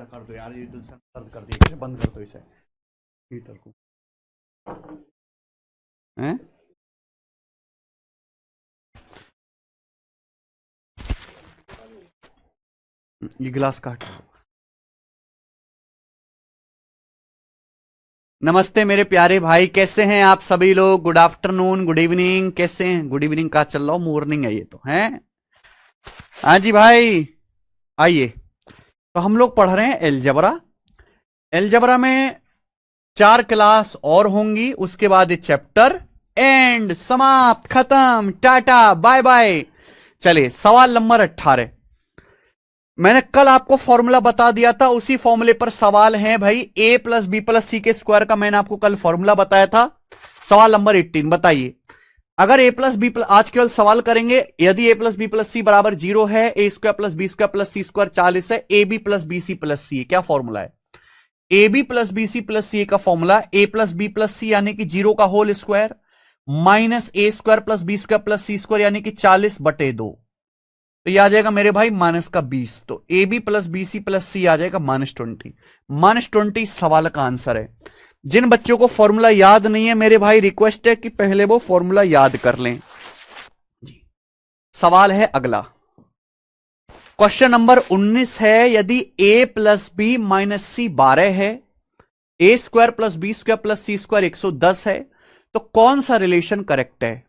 कर दो यार, ये तो सर दर्द कर दिया, कैसे बंद कर दो इसे हीटर को हैं। ये गिलास काट लो। नमस्ते मेरे प्यारे भाई, कैसे हैं आप सभी लोग? गुड आफ्टरनून, गुड इवनिंग, कैसे हैं? गुड इवनिंग का चल रहा हूं, मॉर्निंग है ये तो है। हाँ जी भाई, आइए। तो हम लोग पढ़ रहे हैं एलजबरा। एलजबरा में 4 क्लास और होंगी, उसके बाद ये चैप्टर एंड, समाप्त, खत्म, टाटा बाय बाय। चलिए सवाल नंबर 18। मैंने कल आपको फॉर्मूला बता दिया था, उसी फॉर्मूले पर सवाल है भाई। a प्लस बी प्लस सी के स्क्वायर का मैंने आपको कल फॉर्मूला बताया था। सवाल नंबर 18 बताइए, अगर a प्लस बी प्लस, आज केवल सवाल करेंगे, यदि a plus B plus C बराबर 0 है, ए square plus B square plus सी स्क्वायर 40 है, A B plus B C plus C, क्या फॉर्मूला है? A B plus B C plus C का formula A plus B plus C यानी कि 0 का whole square minus ए square plus B square plus सी square यानी कि 40/2। तो ये आ जाएगा मेरे भाई माइनस का 20। तो A B plus B C plus C आ जाएगा -20। -20 सवाल का आंसर है। जिन बच्चों को फॉर्मूला याद नहीं है मेरे भाई, रिक्वेस्ट है कि पहले वो फॉर्मूला याद कर लें जी। सवाल है अगला, क्वेश्चन नंबर 19 है, यदि a plus B minus C 12 है, ए square plus B square plus सी स्क्वायर 110 है, तो कौन सा रिलेशन करेक्ट है?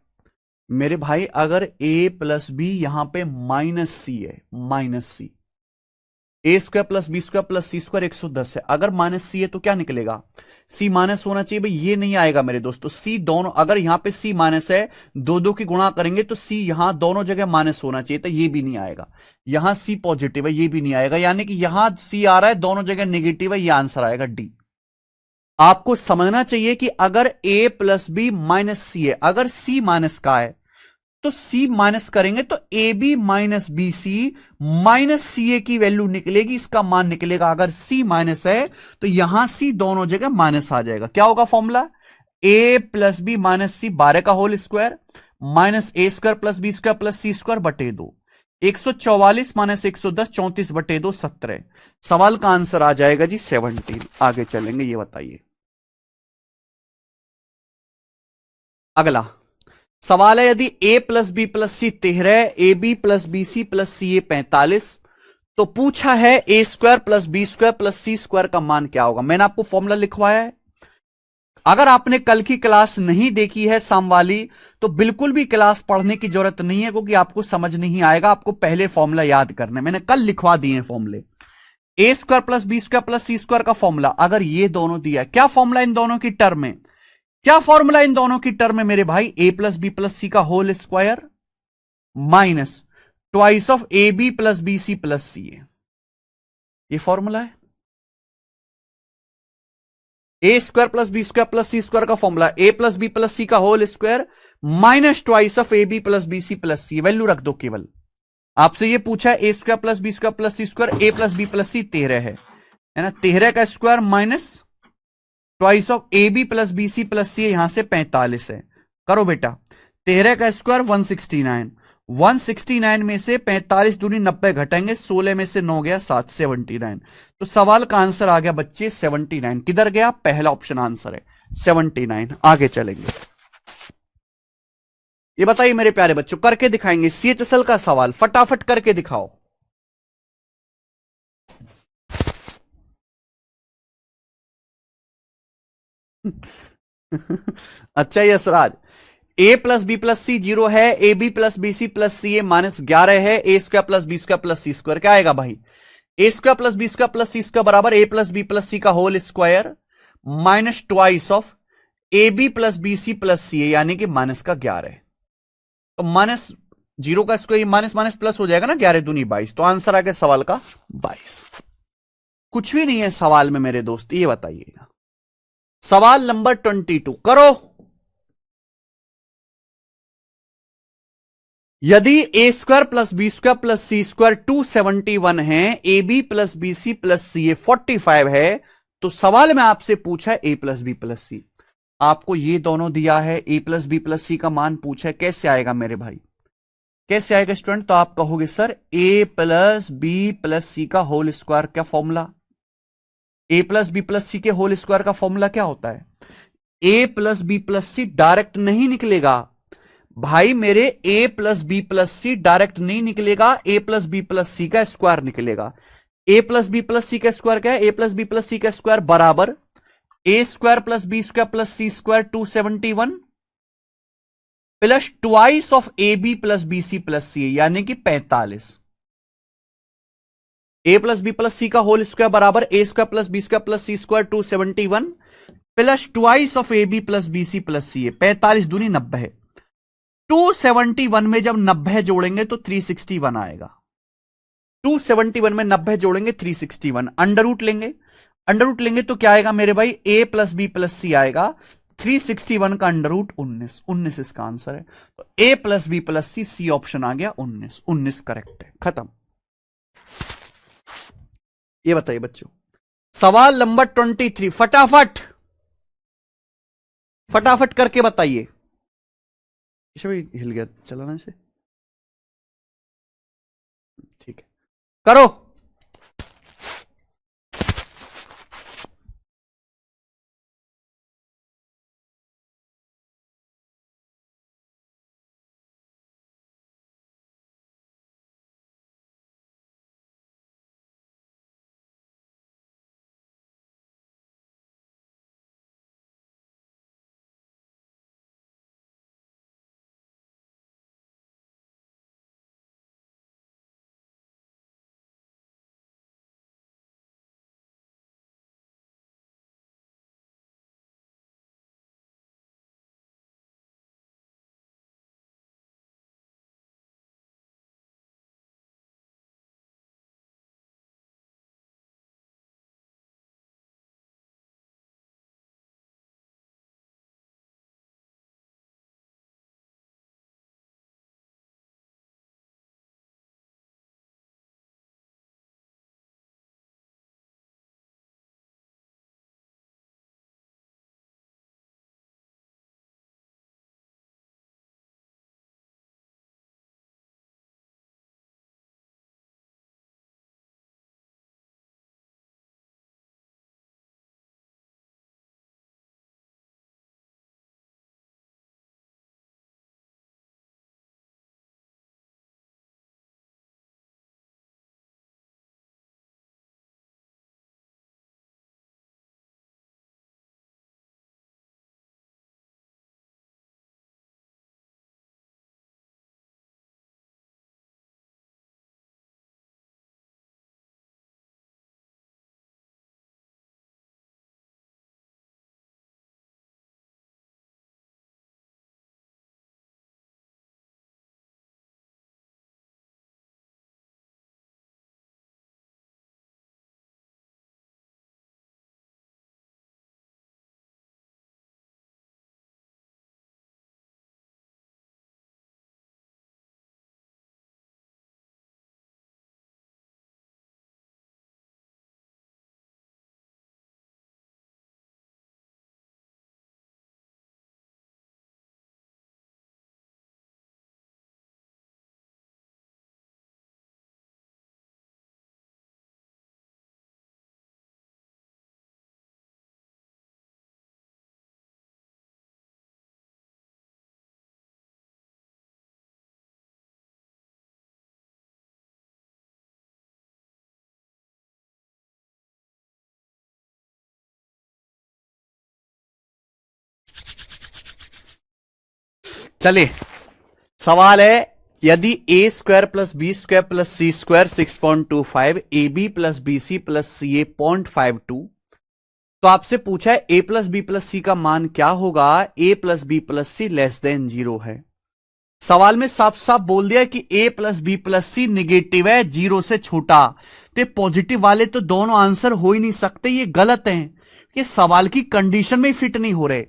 मेरे भाई अगर a प्लस बी यहां पे माइनस सी है, minus C, A square plus B square plus C square 110 है, अगर माइनस सी है तो क्या निकलेगा? सी माइनस होना चाहिए भाई, ये नहीं आएगा मेरे दोस्तों। सी दोनों, अगर यहां पे सी माइनस है, दो दो की गुणा करेंगे तो सी यहां दोनों जगह माइनस होना चाहिए, तो ये भी नहीं आएगा। यहां सी पॉजिटिव है, ये भी नहीं आएगा, यानी कि यहां सी आ रहा है, दोनों जगह नेगेटिव है, ये आंसर आएगा डी। आपको समझना चाहिए कि अगर a plus B minus C है, अगर c माइनस का है तो c माइनस करेंगे तो A B minus B C minus C A की वैल्यू निकलेगी, इसका मान निकलेगा। अगर c माइनस है तो यहां c दोनों जगह माइनस आ जाएगा। क्या होगा formula? a plus B minus C 12 का होल स्क्वायर माइनस ए square plus B square plus सी स्क्वायर बटे 2, 144 माइनस 110 34/2 17। सवाल का आंसर आ जाएगा जी 17। आगे चलेंगे, ये बताइए। अगला सवाल है, यदि a plus B plus C 13, A B plus B C plus C A 45, तो पूछा है ए square plus B square plus सी स्क्वायर का मान क्या होगा? मैंने आपको फॉर्मूला लिखवाया है। अगर आपने कल की क्लास नहीं देखी है शाम वाली, तो बिल्कुल भी क्लास पढ़ने की जरूरत नहीं है, क्योंकि आपको समझ नहीं आएगा। आपको पहले फॉर्मूला याद करना है, मैंने कल लिखवा दिए हैं फॉर्मूले। A square plus B square plus C square का फॉर्मूला, अगर ये दोनों दिया, क्या फॉर्मूला इन दोनों की टर्म में? क्या फॉर्मूला इन दोनों की टर्म में मेरे भाई? A plus B plus C का whole square minus twice of A B plus B C plus C A, ये फॉर्मूला है। ए square plus B square plus सी स्क्वायर का formula A plus B plus C का whole square minus twice of A B plus B C plus C. Value रख दो केवल। आपसे ये पूछा है ए square plus B square plus सी स्क्वायर, ए plus B plus C 13 है ना, 13 का square minus twice of A B plus B C plus C, यहां से 45 है। करो बेटा, 13 का स्क्वायर 169, 169 में से 45 दूनी 90 घटेंगे, 16 में से 9 गया 7, 79। तो सवाल का आंसर आ गया बच्चे 79। किधर गया? पहला ऑप्शन आंसर है 79। आगे चलेंगे, ये बताइए मेरे प्यारे बच्चों, करके दिखाएंगे CHSL का सवाल, फटाफट करके दिखाओ। अच्छा Yashraj, A plus B plus C 0 है, A B plus B C plus C A -11 है, ए square plus B square plus सी स्क्वायर क्या आएगा भाई? ए square plus B square plus सी स्क्वायर बराबर A plus B plus C का whole square minus twice of A B plus B C plus C A, यानी कि -11। तो -0 का स्क्वायर माइनस माइनस प्लस हो जाएगा ना, 11 दूनी 22। तो आंसर आ गया सवाल का 22। कुछ भी नहीं है सवाल में मेरे दोस्त, ये बताइएगा। सवाल नंबर 22 करो। यदि A square plus B square plus C square 271 है, A B plus B C plus C A 45 है, तो सवाल में आपसे पूछा है A plus B plus C. आपको ये दोनों दिया है, A plus B plus C का मान पूछा है, कैसे आएगा मेरे भाई? कैसे आएगा स्टूडेंट? तो आप कहोगे सर ए प्लस बी प्लस सी का होल स्क्वायर, क्या formula? A plus B plus सी के होल स्क्वायर का फॉर्मूला क्या होता है? A plus B plus C direct नहीं निकलेगा भाई मेरे, ए plus B plus C direct नहीं निकलेगा, A plus B plus C का स्क्वायर निकलेगा। A plus B plus C का स्क्वायर क्या है? A plus B plus C का स्क्वायर बराबर A square plus B square plus C square 271 plus twice of A B plus B C plus C, यानी कि 45। A plus B plus C का whole square बराबर A square plus B square plus C square 271 plus twice of A B plus B C plus C है। 45 दूनी 90 है। 271 में जब 90 जोड़ेंगे तो 361 आएगा। 271 में 90 जोड़ेंगे 361। अंडर रूट लेंगे, अंडर रूट लेंगे तो क्या आएगा मेरे भाई? ए प्लस बी प्लस सी आएगा। 361 का अंडर रूट 19, 19 इसका आंसर है। तो ए प्लस बी प्लस सी, सी ऑप्शन आ गया 19, 19 करेक्ट है। खत्म। ये बताइए बच्चों, सवाल नंबर 23 फटाफट फटाफट करके बताइए। हिल गया चलाना से, ठीक है करो। चलिए सवाल है, यदि A square plus B square plus C square 6.25, A B plus B C plus C A 0.52, तो आपसे पूछा है A plus B plus C का मान क्या होगा? A plus B plus C less than 0 है। सवाल में साफ साफ बोल दिया कि A plus B plus C negative है, 0 से छोटा। तो पॉजिटिव वाले तो दोनों आंसर हो ही नहीं सकते, ये गलत है। ये सवाल की कंडीशन में फिट नहीं हो रहे।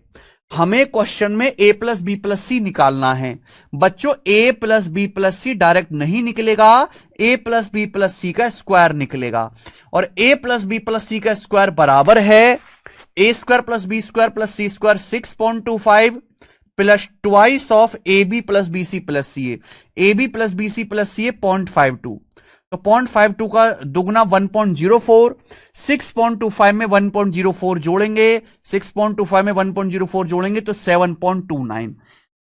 हमें क्वेश्चन में A plus B plus C निकालना है बच्चों। A plus B plus C direct नहीं निकलेगा, A plus B plus C का स्क्वायर निकलेगा। और A plus B plus C का स्क्वायर बराबर है ए square plus B square plus C square 6.25 plus twice of A B plus B C plus C A. A B plus B C plus C A 0.52। तो 0.52 का दुगना 1.04, 6.25 में 1.04 जोड़ेंगे, 6.25 में 1.04 जोड़ेंगे तो 7.29।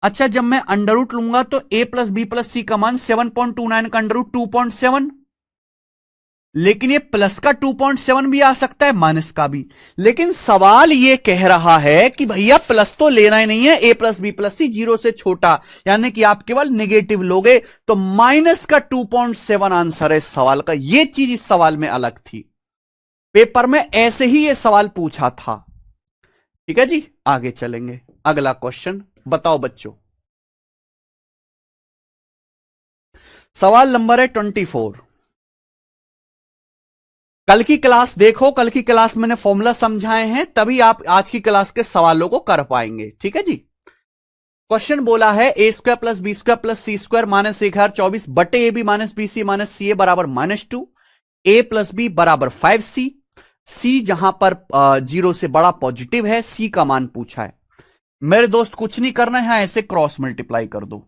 अच्छा, जब मैं अंडर रूट लूंगा तो a plus B plus C का मान 7.29 का अंडर रूट 2.7, लेकिन ये प्लस का 2.7 भी आ सकता है, माइनस का भी। लेकिन सवाल ये कह रहा है कि भैया प्लस तो लेना ही नहीं है, a plus B plus C 0 से छोटा, यानी कि आप केवल नेगेटिव लोगे, तो माइनस का 2.7 आंसर है इस सवाल का। ये चीज इस सवाल में अलग थी, पेपर में ऐसे ही ये सवाल पूछा था। ठीक है जी, आगे चलेंगे। अगला क्वेश्चन बताओ बच्चों, सवाल नंबर है 24। कल की क्लास देखो, कल की क्लास मैंने फॉर्मूला समझाए हैं, तभी आप आज की क्लास के सवालों को कर पाएंगे। ठीक है जी, क्वेश्चन बोला है ए square plus B square plus सी स्क्वायर माइनस 1024 बटे A B minus B C minus सी ए बराबर -2, ए प्लस बी बराबर 5c, सी जहां पर 0 से बड़ा पॉजिटिव है, सी का मान पूछा है। मेरे दोस्त कुछ नहीं करना है, ऐसे क्रॉस मल्टीप्लाई कर दो।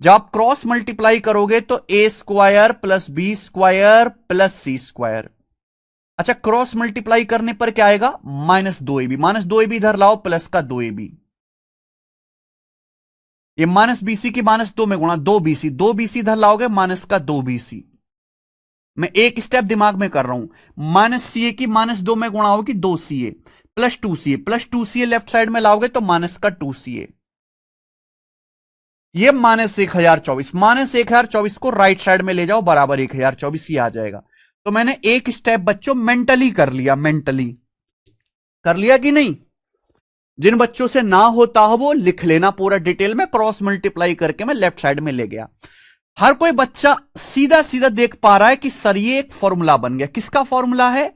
जब आप क्रॉस मल्टीप्लाई करोगे तो ए square plus B square plus सी स्क्वायर। अच्छा, क्रॉस मल्टीप्लाई करने पर क्या आएगा? -2ab, -2ab इधर लाओ, प्लस का 2ab, ये माइनस बीसी की -2 में गुणा 2bc, 2bc इधर लाओगे, माइनस का 2bc। मैं एक स्टेप दिमाग में कर रहा हूं, -ca की -2 में गुणा होगी 2ca plus 2ca, plus 2ca left side में लाओगे तो माइनस का 2ca, ये -1024, -1024 को राइट साइड में ले जाओ, बराबर 1024 ये आ जाएगा। तो मैंने एक स्टेप बच्चों मेंटली कर लिया, मेंटली कर लिया कि नहीं? जिन बच्चों से ना होता हो वो लिख लेना पूरा डिटेल में, क्रॉस मल्टीप्लाई करके मैं लेफ्ट साइड में ले गया। हर कोई बच्चा सीधा सीधा देख पा रहा है कि सर ये एक फॉर्मूला बन गया। किसका फॉर्मूला है?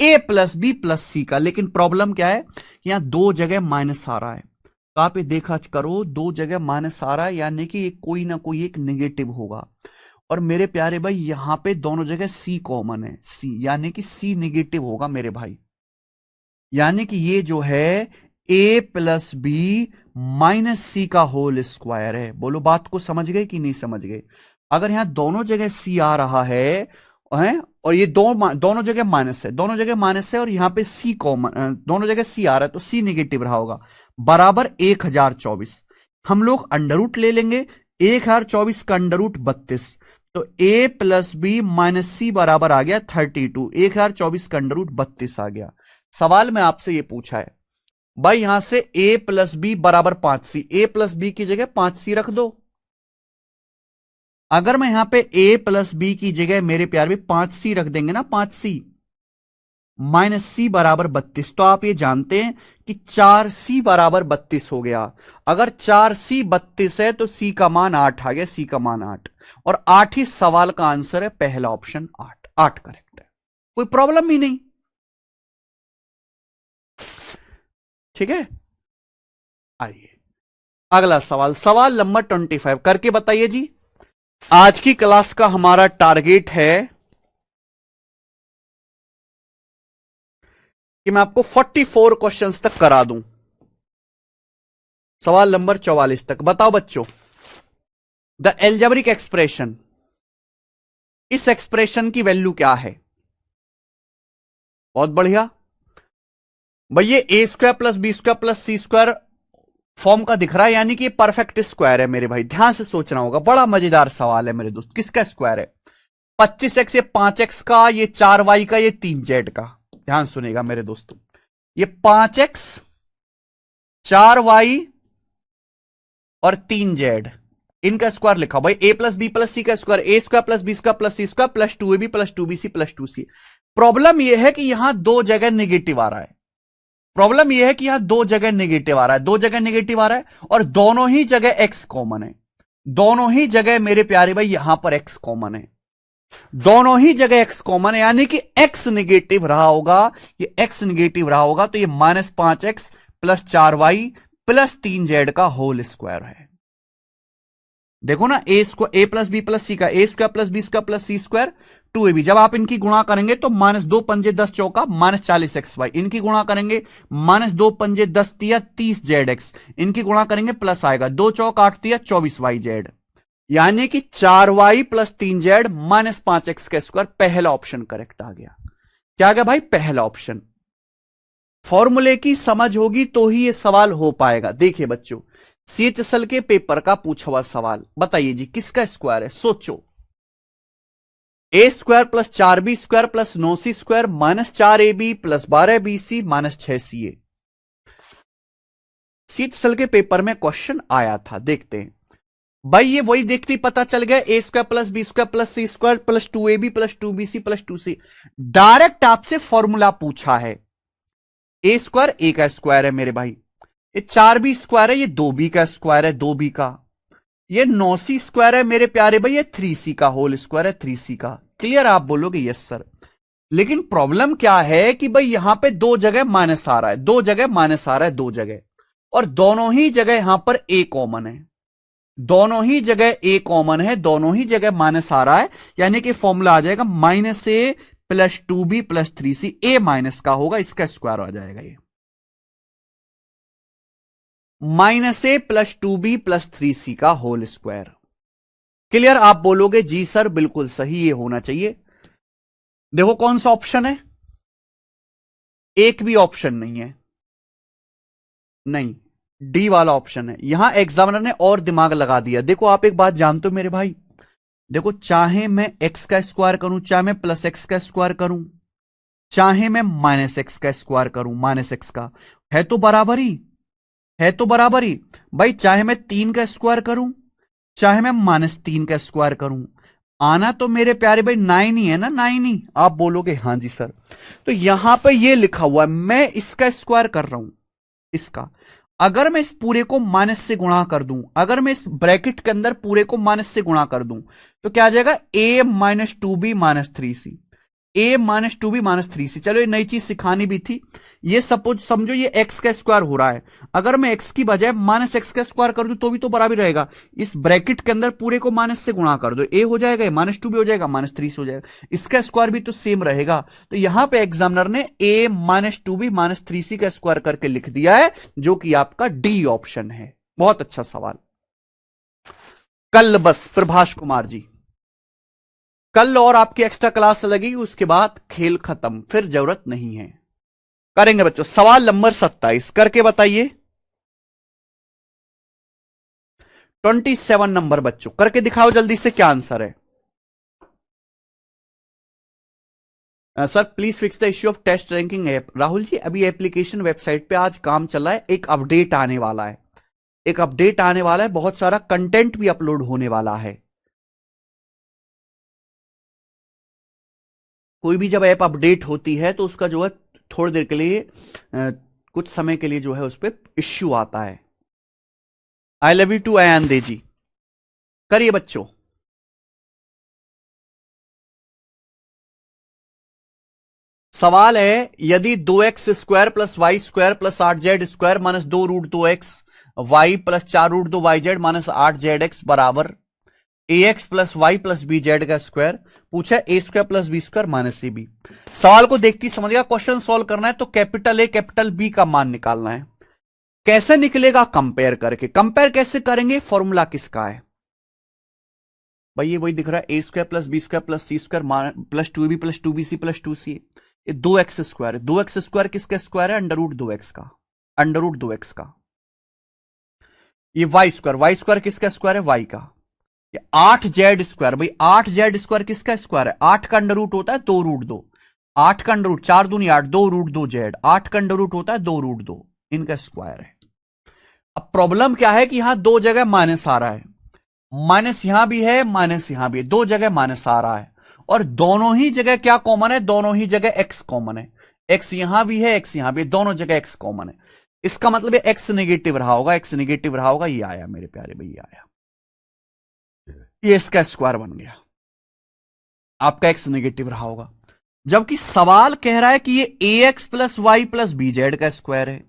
A plus B plus C का। लेकिन प्रॉब्लम क्या है, यहां दो जगह माइनस आ रहा है, तो आप ये देखा करो, दो जगह माइनस आ रहा है, यानी कि कोई ना कोई एक नेगेटिव होगा। और मेरे प्यारे भाई यहां पे दोनों जगह सी कॉमन है, सी, यानी कि सी नेगेटिव होगा मेरे भाई, यानी कि ये जो है A plus B minus c का होल स्क्वायर है। बोलो बात को समझ गए कि नहीं समझ गए? अगर यहां दोनों जगह सी आ रहा है और ये दोनों जगह माइनस है, दोनों जगह माइनस है, और यहां पे सी कॉमन, दोनों जगह सी आ रहा है, तो सी नेगेटिव रहा होगा, बराबर 1024। हम लोग अंडर रूट ले लेंगे, 1024 का अंडर रूट 32, तो ए प्लस बी माइनस सी बराबर आ गया 32, 1024 का अंडर रूट 32 आ गया। सवाल में आपसे ये पूछा है भाई, यहां से a प्लस बी बराबर 5c, a प्लस बी की जगह 5c रख दो। अगर मैं यहां पे a प्लस बी की जगह मेरे प्यार में 5c रख देंगे ना, 5c माइनस सी बराबर 32, तो आप ये जानते हैं कि 4c बराबर 32 हो गया। अगर 4c 32 है तो c का मान 8 आ गया, c का मान 8, और 8 ही सवाल का आंसर है, पहला ऑप्शन 8, 8 करेक्ट है, कोई प्रॉब्लम ही नहीं। ठीक है, आइए अगला सवाल, सवाल नंबर 25 करके बताइए जी। आज की क्लास का हमारा टारगेट है कि मैं आपको 44 क्वेश्चंस तक करा दूं, सवाल नंबर 44 तक। बताओ बच्चों, द एल्जेब्रिक एक्सप्रेशन, इस एक्सप्रेशन की वैल्यू क्या है? बहुत बढ़िया भैया, A square plus B square plus C square form का दिख रहा है, यानी कि ये परफेक्ट स्क्वायर है मेरे भाई। ध्यान से सोचना होगा, बड़ा मजेदार सवाल है मेरे दोस्त। किसका स्क्वायर है? 25x, ये 5x का, ये 4y का, ये 3z का। ध्यान सुनेगा मेरे दोस्तों, ये 5x 4y और 3z, इनका स्क्वायर लिखा भाई। A plus B plus C का स्क्वायर, ए square plus B square plus सी square plus 2ab plus 2bc plus 2c। Problem यह है कि यहां दो जगह नेगेटिव आ रहा है, प्रॉब्लम यह है कि यहां दो जगह नेगेटिव आ रहा है, दो जगह नेगेटिव आ रहा है, और दोनों ही जगह x कॉमन है, दोनों ही जगह मेरे प्यारे भाई यहां पर x कॉमन है, दोनों ही जगह x कॉमन है, यानी कि x नेगेटिव रहा होगा, ये x नेगेटिव रहा होगा, तो ये -5x plus 4y plus 3z का होल स्क्वायर है। देखो ना, A plus B plus C का, A square plus B square plus C square 2ab, जब आप इनकी गुणा करेंगे तो -2 पंजे 10 चौका -40xy, इनकी गुणा करेंगे -2 पंजे 10 तिया 30zx, इनकी गुणा करेंगे प्लस आएगा 2 चौक 8 तिया 24yz। यानी कि 4y plus 3z minus 5x का स्क्वायर, पहला ऑप्शन करेक्ट आ गया। क्या आ गया भाई? पहला ऑप्शन। फॉर्मूले की समझ होगी तो ही ये सवाल हो पाएगा। देखिए बच्चों, CHSL के पेपर का पूछा हुआ सवाल, बताइए जी किसका स्क्वायर है? सोचो। A square plus 4b square plus 9c square minus 4ab plus 12bc minus 6ca। CHSL के पेपर में क्वेश्चन आया था, देखते हैं भाई। ये वही देखते ही पता चल गया, A square plus B square plus C square plus 2ab plus 2bc plus 2c। Direct आपसे फॉर्मूला पूछा है। ए स्क्वायर ए का स्क्वायर है मेरे भाई, ये 4b स्क्वायर है, ये 2b का स्क्वायर है 2b का, ये 9c स्क्वायर है मेरे प्यारे भाई, ये 3c का होल स्क्वायर है 3c का। क्लियर? आप बोलोगे यस सर। लेकिन प्रॉब्लम क्या है कि भाई यहां पे दो जगह माइनस आ रहा है, दो जगह माइनस आ रहा है, दो जगह, और दोनों ही जगह यहां पर ए कॉमन है, दोनों ही जगह ए कॉमन है, दोनों ही जगह माइनस आ रहा है। यानी कि फॉर्मूला आ जाएगा माइनस ए प्लस 2b प्लस 3c, ए माइनस का होगा, इसका स्क्वायर आ जाएगा ये माइनस ए प्लस 2b प्लस 3c का होल स्क्वायर। क्लियर? आप बोलोगे जी सर बिल्कुल सही, ये होना चाहिए। देखो कौन सा ऑप्शन है? एक भी ऑप्शन नहीं है, नहीं, डी वाला ऑप्शन है। यहां एग्जामिनर ने और दिमाग लगा दिया। देखो आप एक बात जानते हो मेरे भाई, देखो चाहे मैं एक्स का स्क्वायर करूं, चाहे मैं प्लस एक्स का स्क्वायर करूं, चाहे मैं माइनस एक्स का स्क्वायर करूं, माइनस एक्स का, है तो बराबर ही, है तो बराबर ही भाई। चाहे मैं 3 का स्क्वायर करूं, चाहे मैं माइनस 3 का स्क्वायर करूं, आना तो मेरे प्यारे भाई 9 ही है ना, 9 ही। आप बोलोगे हां जी सर। तो यहां पे ये लिखा हुआ है, मैं इसका स्क्वायर कर रहा हूं, इसका। अगर मैं इस पूरे को माइनस से गुणा कर दूं, अगर मैं इस ब्रैकेट के अंदर पूरे को माइनस से गुणा कर दूं, तो क्या आ जाएगा? a minus 2b minus 3c, a minus 2b minus 3c। चलो ये नई चीज सिखानी भी थी। ये सपोज समझो ये x का स्क्वायर हो रहा है, अगर मैं x की बजाय माइनस एक्स का स्क्वायर कर दूं तो भी तो बराबर रहेगा। इस ब्रैकेट के अंदर पूरे को माइनस से गुणा कर दो, a हो जाएगा, माइनस 2b हो जाएगा, माइनस 3c हो जाएगा, इसका स्क्वायर भी तो सेम रहेगा। तो यहां पे एग्जामिनर ने a minus 2b minus 3c का स्क्वायर करके लिख दिया है, जो कि आपका डी ऑप्शन है। बहुत अच्छा सवाल। कल बस प्रभाष कुमार जी, कल और आपकी एक्स्ट्रा क्लास लगेगी, उसके बाद खेल खत्म, फिर जरूरत नहीं है। करेंगे बच्चों। सवाल नंबर 27 करके बताइए। 27 नंबर बच्चों करके दिखाओ जल्दी से, क्या आंसर है? Sir please fix the issue of test ranking app. Rahul ji अभी एप्लीकेशन वेबसाइट पे आज काम चल रहा है, एक अपडेट आने वाला है, एक अपडेट आने वाला है, बहुत सारा कंटेंट भी अपलोड होने वाला है। कोई भी जब ऐप अपडेट होती है तो उसका जो है थोड़ी देर के लिए कुछ समय के लिए जो है उस पर इश्यू आता है। I love you too Ayaan Dey ji. करिए बच्चों। सवाल है, यदि 2x square plus Y square plus 8z square minus 2 root 2x Y plus 4 root 2 Y Z minus 8zx बराबर ax plus Y plus B Z का स्क्वायर, पूछा A square plus B square minus C B. सवाल को देखती समझिएगा, question solve करना है तो कैपिटल ए कैपिटल बी का मान निकालना है। कैसे निकलेगा? कंपेयर करके। कंपेयर कैसे करेंगे? फॉर्मूला किसका है भाई? ये वही दिख रहा है, ए square plus B square plus सी square plus 2b plus 2bc plus 2c। ये 2x स्क्वायर है, 2x स्क्वायर किसका स्क्वायर है? अंडर रूट 2x का, अंडर रूट 2x का। ये वाई स्क्वायर किसका स्क्वायर है? y का। ये 8z स्क्वायर, भाई 8z स्क्वायर किसका स्क्वायर है? 8 का अंडर रूट होता है 2 रूट 2, 8 का अंडर रूट 4 दूनी 8, 2 रूट 2 जेड, 8 का अंडर रूट होता है 2 रूट 2, इनका स्क्वायर है। अब प्रॉब्लम क्या है कि यहां दो जगह माइनस आ रहा है, माइनस यहां भी है, माइनस यहां भी है, दो जगह माइनस आ रहा है, और दोनों ही जगह क्या कॉमन है? दोनों ही जगह एक्स कॉमन है। एक्स यहां भी है, एक्स यहां भी है, दोनों जगह एक्स कॉमन है। इसका मतलब है एक्स नेगेटिव रहा होगा, एक्स नेगेटिव रहा होगा। ये आया मेरे प्यारे भैया, आया, ये इसका स्क्वायर बन गया, आपका एक्स नेगेटिव रहा होगा। जबकि सवाल कह रहा है कि ये A X plus Y plus B Z का स्क्वायर है।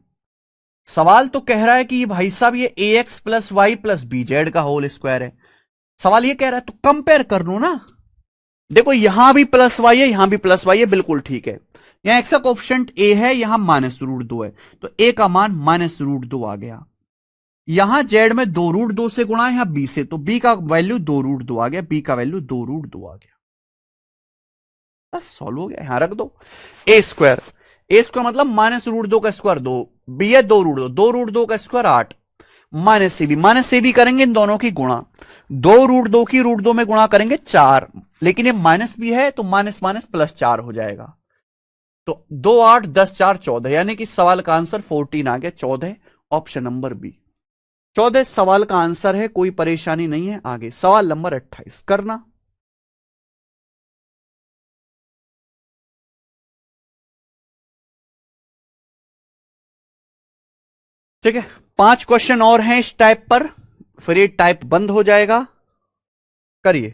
सवाल तो कह रहा है कि भाई साहब ये A X plus Y plus B Z का होल स्क्वायर है। सवाल ये कह रहा है तो कंपेयर कर लो ना। देखो यहां भी प्लस वाई है, यहां भी प्लस वाई है, बिल्कुल ठीक है। यहां एक्स का कोएफिशिएंट ए है, यहां माइनस रूट 2 है, तो ए का मान माइनस रूट 2 आ गया। यहां जेड में 2√2 से गुणा है, यहां बी से, तो बी का वैल्यू 2√2 आ गया, बी का वैल्यू 2√2 आ गया। बस सॉल्व हो गया, यहां रख दो। ए स्क्वायर मतलब -√2 का स्क्वायर 2, बी है 2√2, 2√2 का स्क्वायर 8, माइनस से भी करेंगे इन दोनों की गुणा, 2√2 की √2 में गुणा करेंगे 4, लेकिन ये माइनस भी है तो माइनस माइनस प्लस 4 हो जाएगा। तो 2 8 10 4 14, यानी कि सवाल का आंसर 14 आ गया, 14, ऑप्शन नंबर बी 14 सवाल का आंसर है, कोई परेशानी नहीं है। आगे सवाल नंबर 28 करना। ठीक है, 5 क्वेश्चन और हैं इस टाइप पर, फिर ये टाइप बंद हो जाएगा। करिए।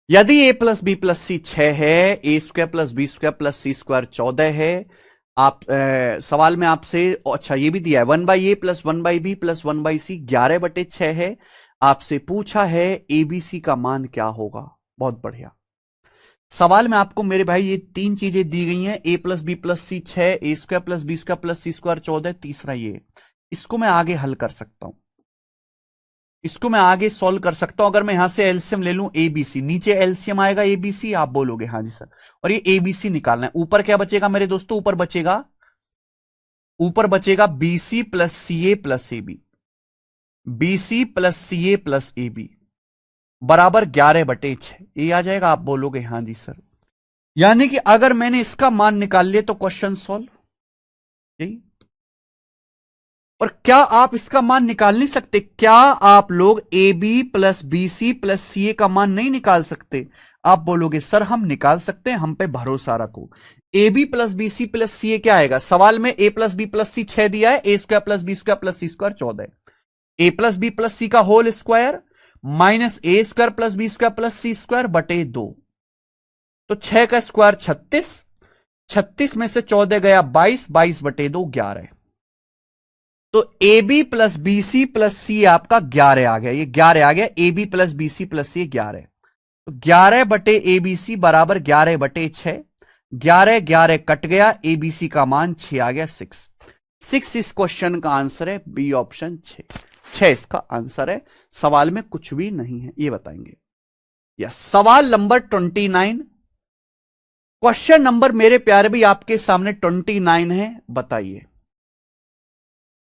यदि a plus B plus C 6 है, ए square plus B square plus सी स्क्वायर 14 है, आप सवाल में आपसे, अच्छा ये भी दिया है 1/a plus 1/b plus 1/c 11/6 है, आपसे पूछा है एबीसी का मान क्या होगा। बहुत बढ़िया। सवाल में आपको मेरे भाई ये 3 चीजें दी गई हैं, a plus B plus C 6, A square plus B square plus C square 14, तीसरा ये, इसको मैं आगे हल कर सकता हूं, इसको मैं आगे सॉल्व कर सकता हूं। अगर मैं यहां से एलसीएम ले लूं एबीसी, नीचे एलसीएम आएगा एबीसी, आप बोलोगे हाँ जी सर, और ये एबीसी निकालना है। ऊपर क्या बचेगा मेरे दोस्तों, ऊपर बचेगा BC plus CA plus AB, BC plus CA plus AB बराबर 11/6, ये आ जाएगा, आप बोलोगे हाँ जी सर। यानी कि अगर मैंने इसका मान निकाल लिया तो क्वेश्चन सॉल्व। यही। और क्या आप इसका मान निकाल नहीं सकते? क्या आप लोग A B plus B C plus C ए का मान नहीं निकाल सकते? आप बोलोगे सर हम निकाल सकते हैं, हम पे भरोसा रखो। A B plus B C plus C ए क्या आएगा? सवाल में A plus B plus C 6 दिया है, ए square plus B square plus C square 14, A plus B plus C का होल स्क्वायर माइनस ए square plus B square plus सी square बटे 2, तो 6 का स्क्वायर 36, 36 में से 14 गया 22, 22/2 11, तो A B plus B C plus C आपका 11 आ गया, ये 11 आ गया, A B plus B C plus C 11, तो 11/ABC बराबर 11/6, 11 11 कट गया, एबीसी का मान 6 आ गया, 6 इस क्वेश्चन का आंसर है, बी ऑप्शन 6 इसका आंसर है। सवाल में कुछ भी नहीं है, ये बताएंगे। यस, सवाल नंबर 29, क्वेश्चन नंबर मेरे प्यारे भी आपके सामने 29 है, बताइए।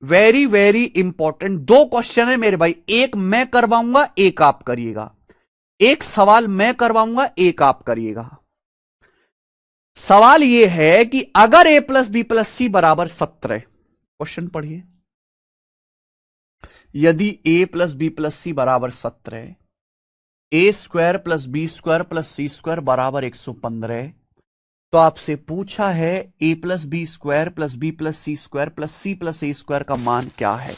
वेरी वेरी इंपॉर्टेंट 2 क्वेश्चन है मेरे भाई, एक मैं करवाऊंगा, एक आप करिएगा, एक सवाल मैं करवाऊंगा, एक आप करिएगा। सवाल यह है कि अगर a plus B plus C बराबर 17, क्वेश्चन पढ़िए, यदि a plus B plus C बराबर 17, A square plus B square plus C square बराबर 115, तो आपसे पूछा है a plus B square plus B plus C square plus C plus A square का मान क्या है।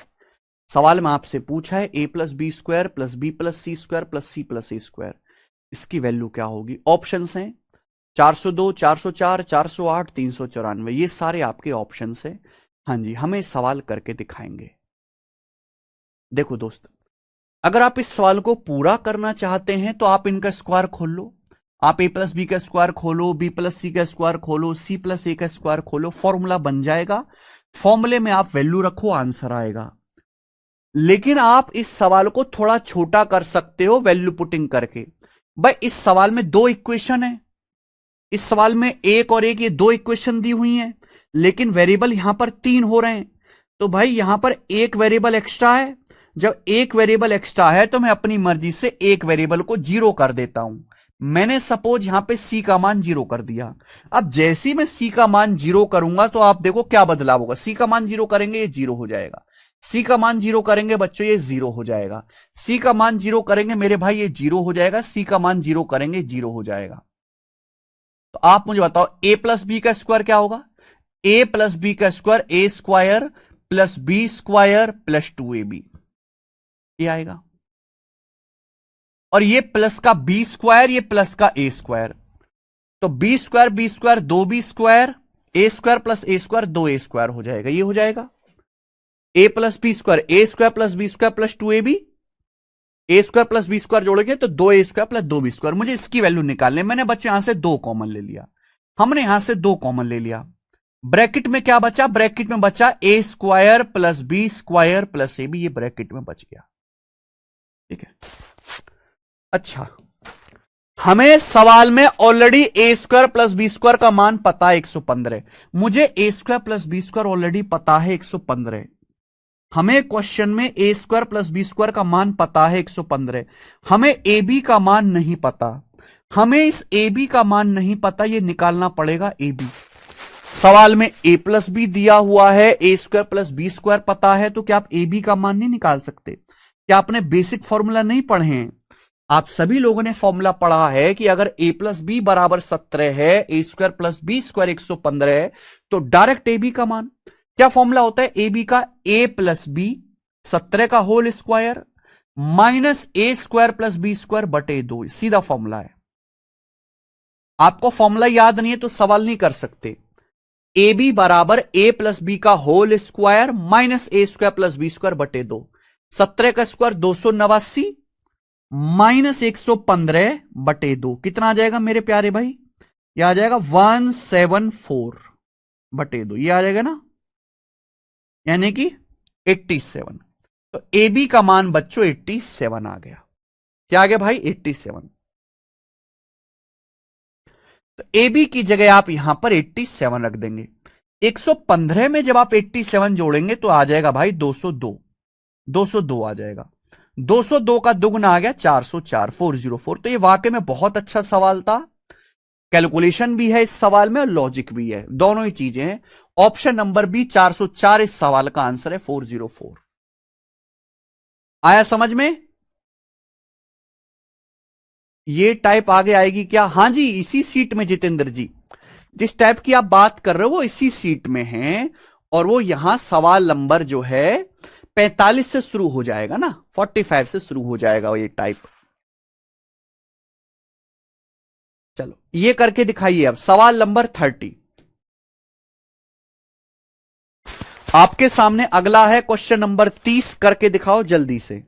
सवाल में आपसे पूछा है a plus B square plus B plus C square plus C plus A square, इसकी वैल्यू क्या होगी। ऑप्शंस हैं 402, 404, 408, 394, ये सारे आपके ऑप्शंस हैं। हाँ जी, हमें सवाल करके दिखाएंगे। देखो दोस्त, अगर आप इस सवाल को पूरा करना चाहते हैं तो आप इनका स्क्वायर खोल लो, आप a प्लस बी का स्क्वायर खोलो, b प्लस सी का स्क्वायर खोलो, c प्लस ए का स्क्वायर खोलो, फॉर्मूला बन जाएगा, फॉर्मूले में आप वैल्यू रखो, आंसर आएगा। लेकिन आप इस सवाल को थोड़ा छोटा कर सकते हो वैल्यू पुटिंग करके। भाई इस सवाल में 2 इक्वेशन है, इस सवाल में एक और एक, ये 2 इक्वेशन दी हुई हैं, लेकिन वेरिएबल यहां पर 3 हो रहे हैं, तो भाई यहां पर एक वेरिएबल एक्स्ट्रा है। जब एक वेरिएबल एक्स्ट्रा है तो मैं अपनी मर्जी से एक वेरिएबल को 0 कर देता हूं। मैंने सपोज यहां पे c का मान 0 कर दिया। अब जैसे ही मैं c का मान 0 करूंगा तो आप देखो क्या बदलाव होगा। c का मान 0 करेंगे ये 0 हो जाएगा, c का मान 0 करेंगे बच्चों ये 0 हो जाएगा, c का मान 0 करेंगे मेरे भाई ये 0 हो जाएगा, c का मान 0 करेंगे 0 हो जाएगा। तो आप मुझे बताओ a प्लस बी का स्क्वायर क्या होगा। a प्लस बी का square a square plus B square plus 2ab, ये आएगा। और ये प्लस का बी स्क्वायर, ये प्लस का ए स्क्वायर, तो बी स्क्वायर 2b स्क्वायर, ए स्क्वायर प्लस ए स्क्वायर 2a स्क्वायर हो जाएगा, ये हो जाएगा। a plus B square, A square plus B square plus 2ab, A square plus B square जोड़ेंगे तो 2a square plus 2b square. मुझे इसकी वैल्यू निकालनी, मैंने बच्चों यहां से 2 कॉमन ले लिया, हमने यहां से 2 कॉमन ले लिया, ब्रैकेट में क्या बचा? ब्रैकेट में बचा A square plus B square plus A B, ये ब्रैकेट में बच गया। ठीक है। अच्छा, हमें सवाल में already A square plus B square का मान पता है 115। मुझे A square plus B square already पता है 115। हमें क्वेश्चन में A square plus B square का मान पता है 115। हमें ए बी का मान नहीं पता। हमें इस ए बी का मान नहीं पता, ये निकालना पड़ेगा ए बी। सवाल में ए प्लस बी दिया हुआ है, ए स्क्वायर प्लस बी स्क्वायर पता है, तो क्या आप ए बी का मान नहीं निकाल सकते? क्या आपने बेसिक फॉर्मूला नहीं पढ़े हैं? आप सभी लोगों ने फॉर्मूला पढ़ा है कि अगर a प्लस बी बराबर 17 है, ए स्क्वायर प्लस बी स्क्वायर 115 है, तो डायरेक्ट ए बी का मान क्या फॉर्मूला होता है? ए बी का a प्लस बी 17 का होल स्क्वायर माइनस ए स्क्वायर प्लस बी स्क्वायर बटे 2, सीधा फॉर्मूला है। आपको फॉर्मूला याद नहीं है तो सवाल नहीं कर सकते। ए बी बराबर ए प्लस बी का होल स्क्वायर माइनस ए स्क्वायर प्लस बी स्क्वायर बटे 2। 17 का स्क्वायर 289 माइनस 115 बटे 2, कितना आ जाएगा मेरे प्यारे भाई? यह आ जाएगा 174 बटे 2, ये आ जाएगा ना, यानी कि 87। तो ए बी का मान बच्चों 87 आ गया। क्या आ गया भाई? 87। तो ए बी की जगह आप यहां पर 87 रख देंगे। 115 में जब आप 87 जोड़ेंगे तो आ जाएगा भाई 202। 202 आ जाएगा। 202 का दुगना आ गया 404, 404। तो ये वाकई में बहुत अच्छा सवाल था। कैलकुलेशन भी है इस सवाल में और लॉजिक भी है, दोनों ही चीजें हैं। ऑप्शन नंबर बी 404 इस सवाल का आंसर है, 404। आया समझ में? ये टाइप आगे आएगी क्या? हां जी, इसी सीट में जितेंद्र जी, जिस टाइप की आप बात कर रहे हो वो इसी सीट में है। और वो यहां सवाल नंबर जो है 45 से शुरू हो जाएगा ना, 45 से शुरू हो जाएगा ये टाइप। चलो ये करके दिखाइए। अब सवाल नंबर 30 आपके सामने अगला है। क्वेश्चन नंबर 30 करके दिखाओ जल्दी से।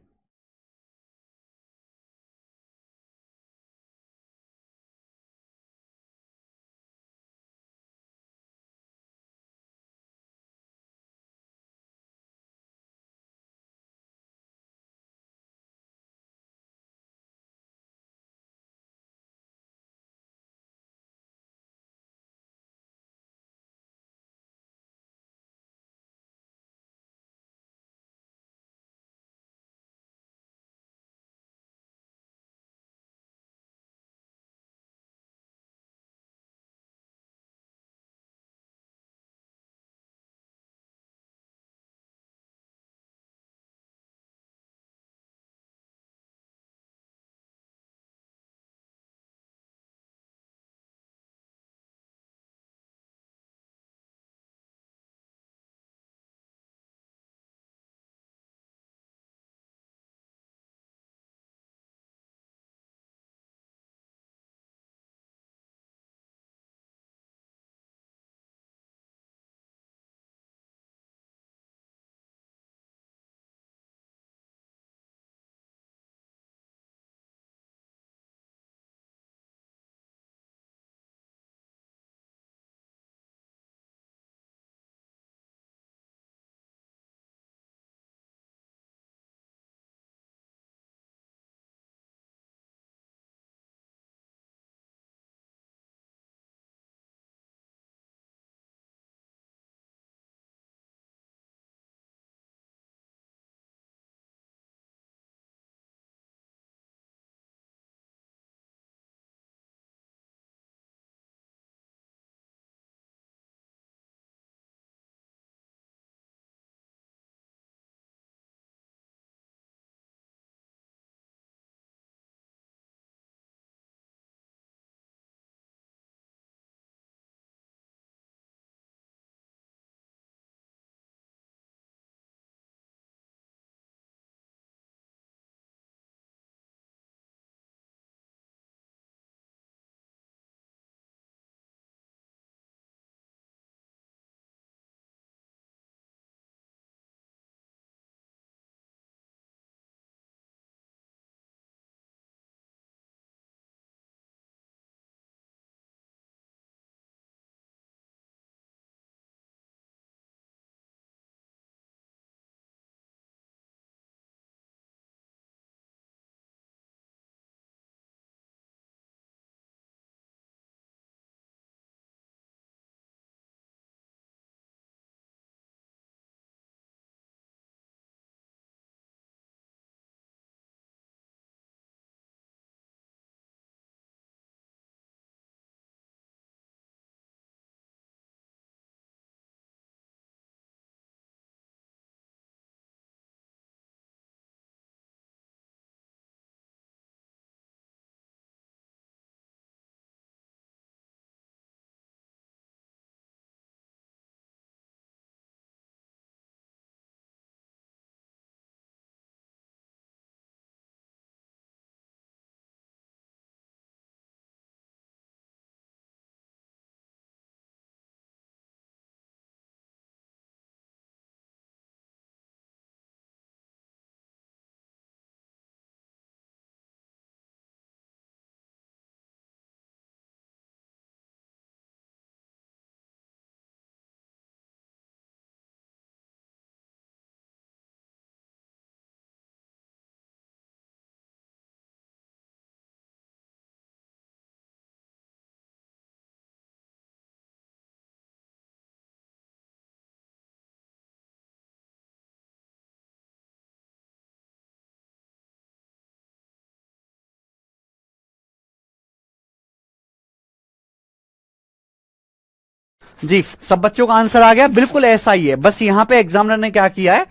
जी, सब बच्चों का आंसर आ गया, बिल्कुल ऐसा ही है। बस यहां पे एग्जामिनर ने क्या किया है,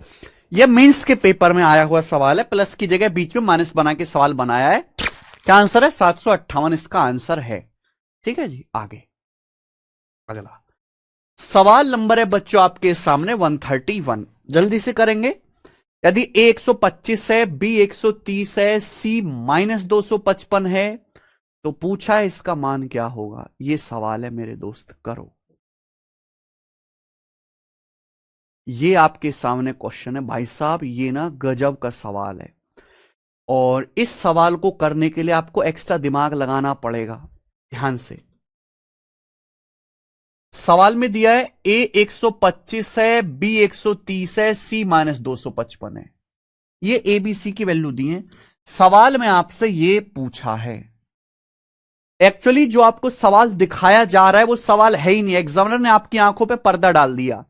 ये मेंस के पेपर में आया हुआ सवाल है, प्लस की जगह बीच में माइनस बना के सवाल बनाया है। क्या आंसर है? 758 इसका आंसर है। ठीक है जी, आगे अगला सवाल नंबर है बच्चों आपके सामने 131, जल्दी से करेंगे। यदि ए 125 है, बी 130 है, सी -255 है, तो पूछा है इसका मान क्या होगा। ये सवाल है मेरे दोस्त, करो। ये आपके सामने क्वेश्चन है भाई साहब, ये ना गजब का सवाल है, और इस सवाल को करने के लिए आपको एक्स्ट्रा दिमाग लगाना पड़ेगा। ध्यान से, सवाल में दिया है ए 125 है, बी 130 है, सी -255 है। ये एबीसी की वैल्यू दी है। सवाल में आपसे ये पूछा है, एक्चुअली जो आपको सवाल दिखाया जा रहा है वो सवाल है ही नहीं, एग्जामिनर ने आपकी आंखों पे पर्दा डाल दिया।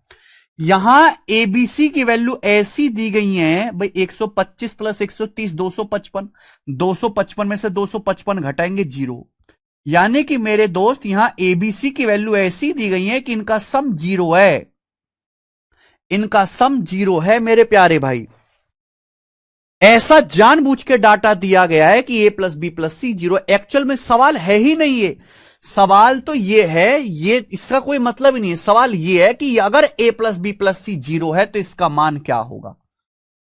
यहां एबीसी की वैल्यू ऐसी दी गई है भाई, 125 प्लस 130 255, 255 में से 255 घटाएंगे 0। यानी कि मेरे दोस्त यहां एबीसी की वैल्यू ऐसी दी गई है कि इनका सम 0 है, इनका सम 0 है मेरे प्यारे भाई। ऐसा जानबूझ के डाटा दिया गया है कि A plus B plus C 0, actual में सवाल है ही नहीं है। सवाल तो ये है, ये इसका कोई मतलब ही नहीं है। सवाल ये है कि अगर ए प्लस बी प्लस सी 0 है तो इसका मान क्या होगा।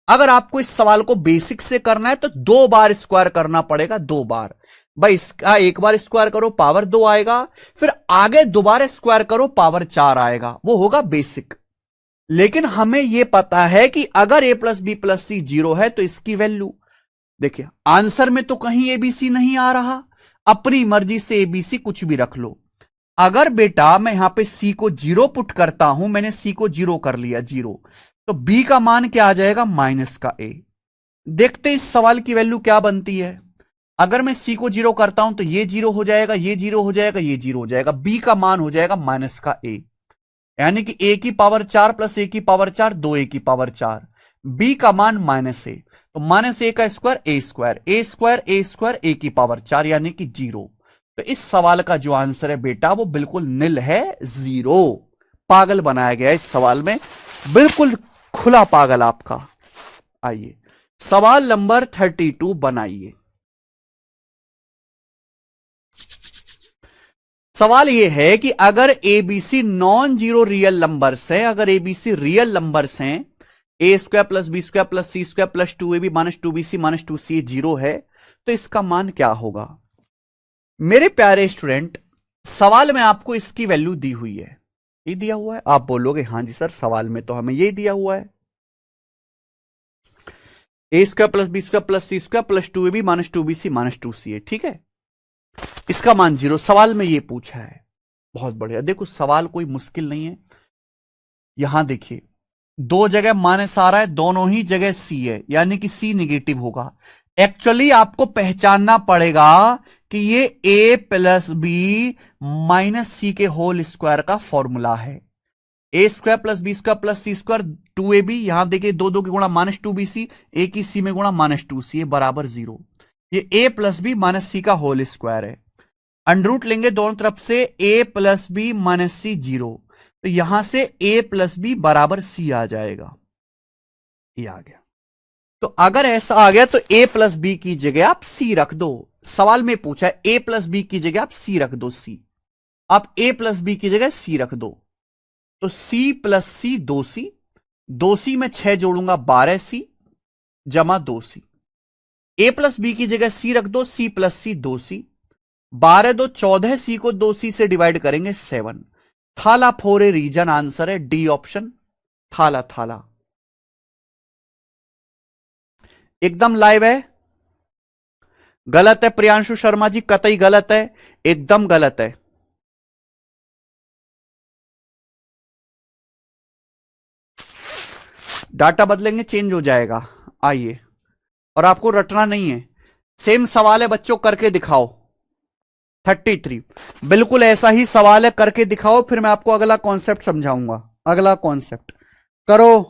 अगर आपको इस सवाल को बेसिक से करना है तो 2 बार स्क्वायर करना पड़ेगा, 2 बार। भाई इसका एक बार स्क्वायर करो पावर 2 आएगा, फिर आगे दोबारा स्क्वायर करो पावर 4 आएगा, वो होगा बेसिक। लेकिन हमें यह पता है कि अगर ए प्लस बी प्लस सी 0 है तो इसकी वैल्यू, देखिए आंसर में तो कहीं एबीसी नहीं आ रहा, अपनी मर्जी से एबीसी कुछ भी रख लो। अगर बेटा मैं यहां पे सी को 0 पुट करता हूं, मैंने सी को 0 कर लिया 0, तो बी का मान क्या आ जाएगा, माइनस का ए। देखते इस सवाल की वैल्यू क्या बनती है। अगर मैं सी को 0 करता हूं तो ये 0 हो जाएगा, ये 0 हो जाएगा, ये 0 हो जाएगा, बी का मान हो जाएगा माइनस का ए। यानी कि ए की पावर 4 प्लस ए की पावर 4, 2 ए की पावर 4, बी का मान माइनस ए, तो माइनस ए का स्क्वायर ए स्क्वायर, ए स्क्वायर ए स्क्वायर ए की पावर 4 यानी कि 0। तो इस सवाल का जो आंसर है बेटा वो बिल्कुल निल है, 0। पागल बनाया गया इस सवाल में, बिल्कुल खुला पागल आपका। आइए सवाल नंबर 32 बनाइए। सवाल यह है कि अगर abc non zero real numbers है, अगर एबीसी रियल नंबर्स हैं, a square plus B square plus C square plus 2ab minus 2bc minus 2ca 0 है, तो इसका मान क्या होगा। मेरे प्यारे स्टूडेंट, सवाल में आपको इसकी वैल्यू दी हुई है, ये दिया हुआ है। आप बोलोगे हां जी सर, सवाल में तो हमें ये दिया हुआ है, ए square plus B square plus सी square plus 2ab minus 2bc minus 2ca, ठीक है। इसका मान 0 सवाल में ये पूछा है। बहुत बढ़िया, देखो सवाल कोई मुश्किल नहीं है। यहां देखिए, दो जगह माइनस आ रहा है, दोनों ही जगह सी है, यानी कि सी निगेटिव होगा। एक्चुअली आपको पहचानना पड़ेगा कि ये a plus B minus c के होल स्क्वायर का फॉर्मूला है। ए square plus B square plus सी स्क्वायर 2ab, यहां देखिए दो दो के गुणा माइनस 2bc, ए की सी में गुणा माइनस 2c बराबर 0। ये a plus B minus c का होल स्क्वायर है। अंडरूट लेंगे दोनों तरफ से, ए प्लस बी माइनस सी 0, तो यहां से ए प्लस बी बराबर सी आ जाएगा। ये आ गया। तो अगर ऐसा आ गया तो ए प्लस बी की जगह आप सी रख दो। सवाल में पूछा है ए प्लस बी की जगह आप सी रख दो, सी। आप ए प्लस बी की जगह सी रख दो, तो सी प्लस सी 2c, 2c में 6 जोड़ूंगा 12c जमा 2c। ए प्लस बी की जगह सी रख दो, सी प्लस सी 2c, 12 दो 14, सी को 2c से डिवाइड करेंगे 7। थाला फोर ए रीजन, आंसर है डी ऑप्शन, थाला थाला। एकदम लाइव है, गलत है प्रियांशु शर्मा जी, कतई गलत है, एकदम गलत है। डाटा बदलेंगे चेंज हो जाएगा। आइए, और आपको रटना नहीं है, सेम सवाल है बच्चों, करके दिखाओ। 33 बिल्कुल ऐसा ही सवाल है, करके दिखाओ, फिर मैं आपको अगला कॉन्सेप्ट समझाऊंगा। अगला कॉन्सेप्ट करो।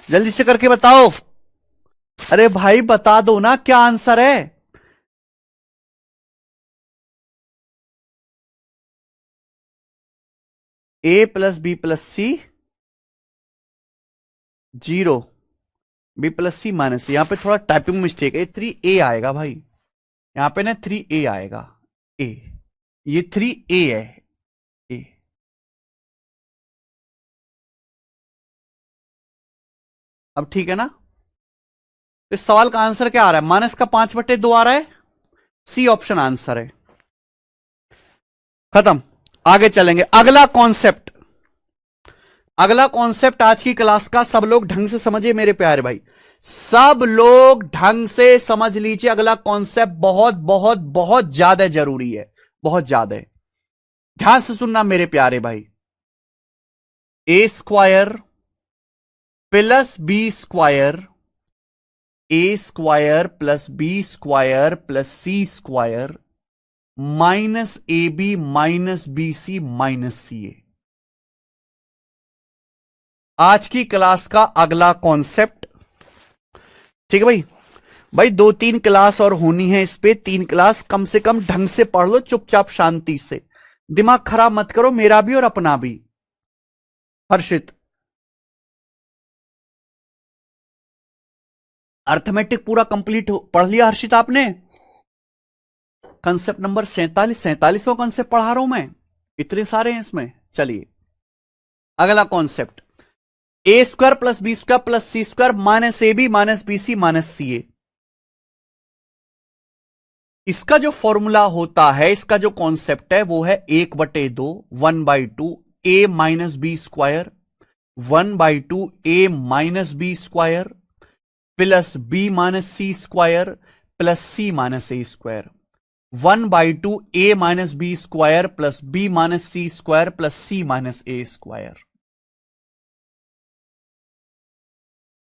जल्दी से करके बताओ। अरे भाई बता दो ना क्या आंसर है। A plus B plus C 0, B plus c minus. यहां पे थोड़ा टाइपिंग मिस्टेक है, 3A आएगा भाई। यहां पे ना 3A आएगा। ए, ये 3A है। ए, अब ठीक है ना। इस सवाल का आंसर क्या आ रहा है? माइनस का 5/2 आ रहा है। सी ऑप्शन आंसर है। खत्म। आगे चलेंगे। अगला कॉन्सेप्ट, अगला कॉन्सेप्ट आज की क्लास का सब लोग ढंग से समझिए मेरे प्यारे भाई, सब लोग ढंग से समझ लीजिए। अगला कॉन्सेप्ट बहुत बहुत बहुत ज्यादा जरूरी है, बहुत ज्यादा। ध्यान से सुनना मेरे प्यारे भाई। ए square plus B square, A square plus B square plus C square minus a B minus B C minus C a. आज की क्लास का अगला कॉन्सेप्ट। ठीक है भाई। भाई 2-3 क्लास और होनी है इस पे, 3 क्लास कम से कम ढंग से पढ़ लो चुपचाप शांति से, दिमाग खराब मत करो मेरा भी और अपना भी। हर्षित, अर्थमेटिक पूरा कंप्लीट पढ़ लिया हर्षित आपने? कंसेप्ट नंबर 47 कंसेप्ट पढ़ा रहा हूं मैं, इतने सारे हैं इसमें। चलिए अगला concept, a square plus B square plus C square minus a B minus B C minus C a. इसका जो फॉर्मूला होता है, इसका जो कॉन्सेप्ट है वो है 1/2 1/2 a minus B square 1/2 a minus B square plus B minus c square plus c minus A square. 1/2 a minus B square plus B minus c square plus c minus A square.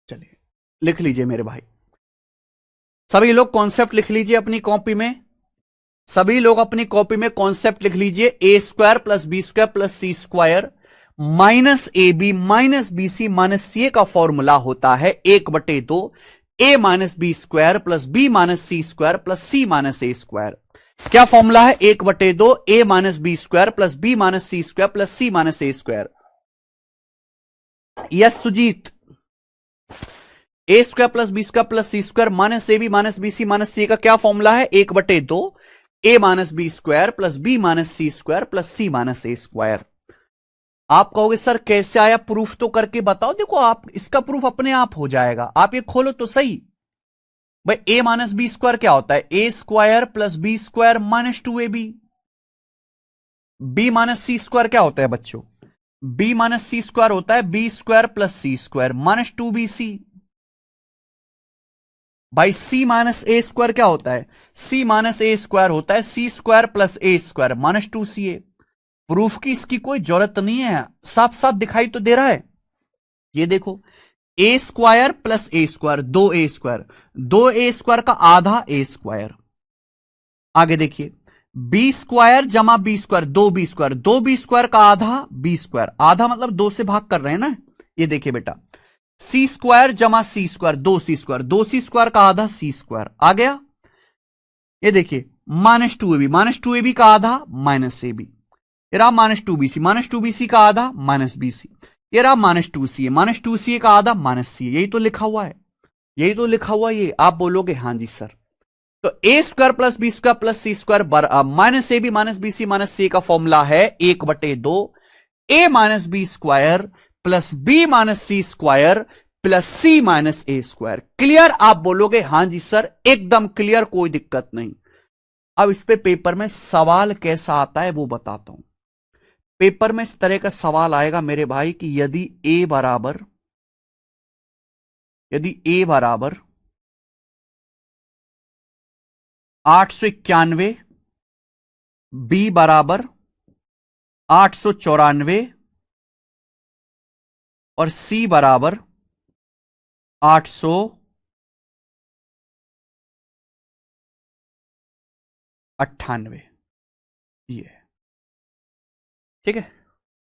चलिए लिख लीजिए मेरे भाई, सभी लोग concept लिख लीजिए अपनी कॉपी में, सभी लोग अपनी कॉपी में कॉन्सेप्ट लिख लीजिए। A square plus B square plus C square minus a B minus B C minus सी ए का फॉर्मूला होता है 1/2 a minus B square plus B minus c square plus c minus A square. क्या formula है? 1/2 a minus B square plus B minus c square plus c minus A square. Yes Sujit. A square plus B square plus C square minus a B minus B C minus c का क्या formula है? 1/2 a minus B square plus B minus c square plus c minus A square. आप कहोगे sir कैसे आया, proof तो करके बताओ। देखो आप इसका प्रूफ अपने आप हो जाएगा, आप ये खोलो तो सही। भाई ए माइनस बी स्क्वायर क्या होता है? ए square plus B square minus 2ab। B minus c square क्या होता है बच्चों? बी माइनस सी स्क्वायर होता है बी स्क्वायर प्लस सी स्क्वायर माइनस 2bc। भाई सी माइनस ए स्क्वायर क्या होता है? सी माइनस ए स्क्वायर होता है सी स्क्वायर प्लस ए स्क्वायर माइनस 2ca। प्रूफ की इसकी कोई जरूरत नहीं है, साफ साफ दिखाई तो दे रहा है। ये देखो, a square plus A square 2a square, 2a square का आधा ए स्क्वायर। आगे देखिए, बी स्क्वायर जमा b square 2b square, 2b square का आधा बी स्क्वायर, आधा मतलब 2 से भाग कर रहे हैं ना। ये देखिए बेटा, सी स्क्वायर जमा सी square 2c square, 2c square का आधा सी स्क्वायर आ गया। ये देखिए माइनस टू ए बी का आधा माइनस ए बी, ये रहा माइनस टू बी सी का आधा माइनस बी सी, ये रहा माइनस टू सी ए का आधा माइनस सी। यही तो लिखा हुआ है, यही तो लिखा हुआ है ये। आप बोलोगे हाँ जी सर। तो ए square plus B square plus C square minus a B minus B C minus c का फॉर्मूला है 1/2 a minus B square plus B minus c square plus c minus A square. Clear? आप बोलोगे हाँ जी sir, एकदम clear, कोई दिक्कत नहीं। अब इस पे पेपर में सवाल कैसा आता है वो बताता हूं। पेपर में इस तरह का सवाल आएगा मेरे भाई कि यदि ए बराबर 891, बी बराबर 894 और सी बराबर 898, ये ठीक है।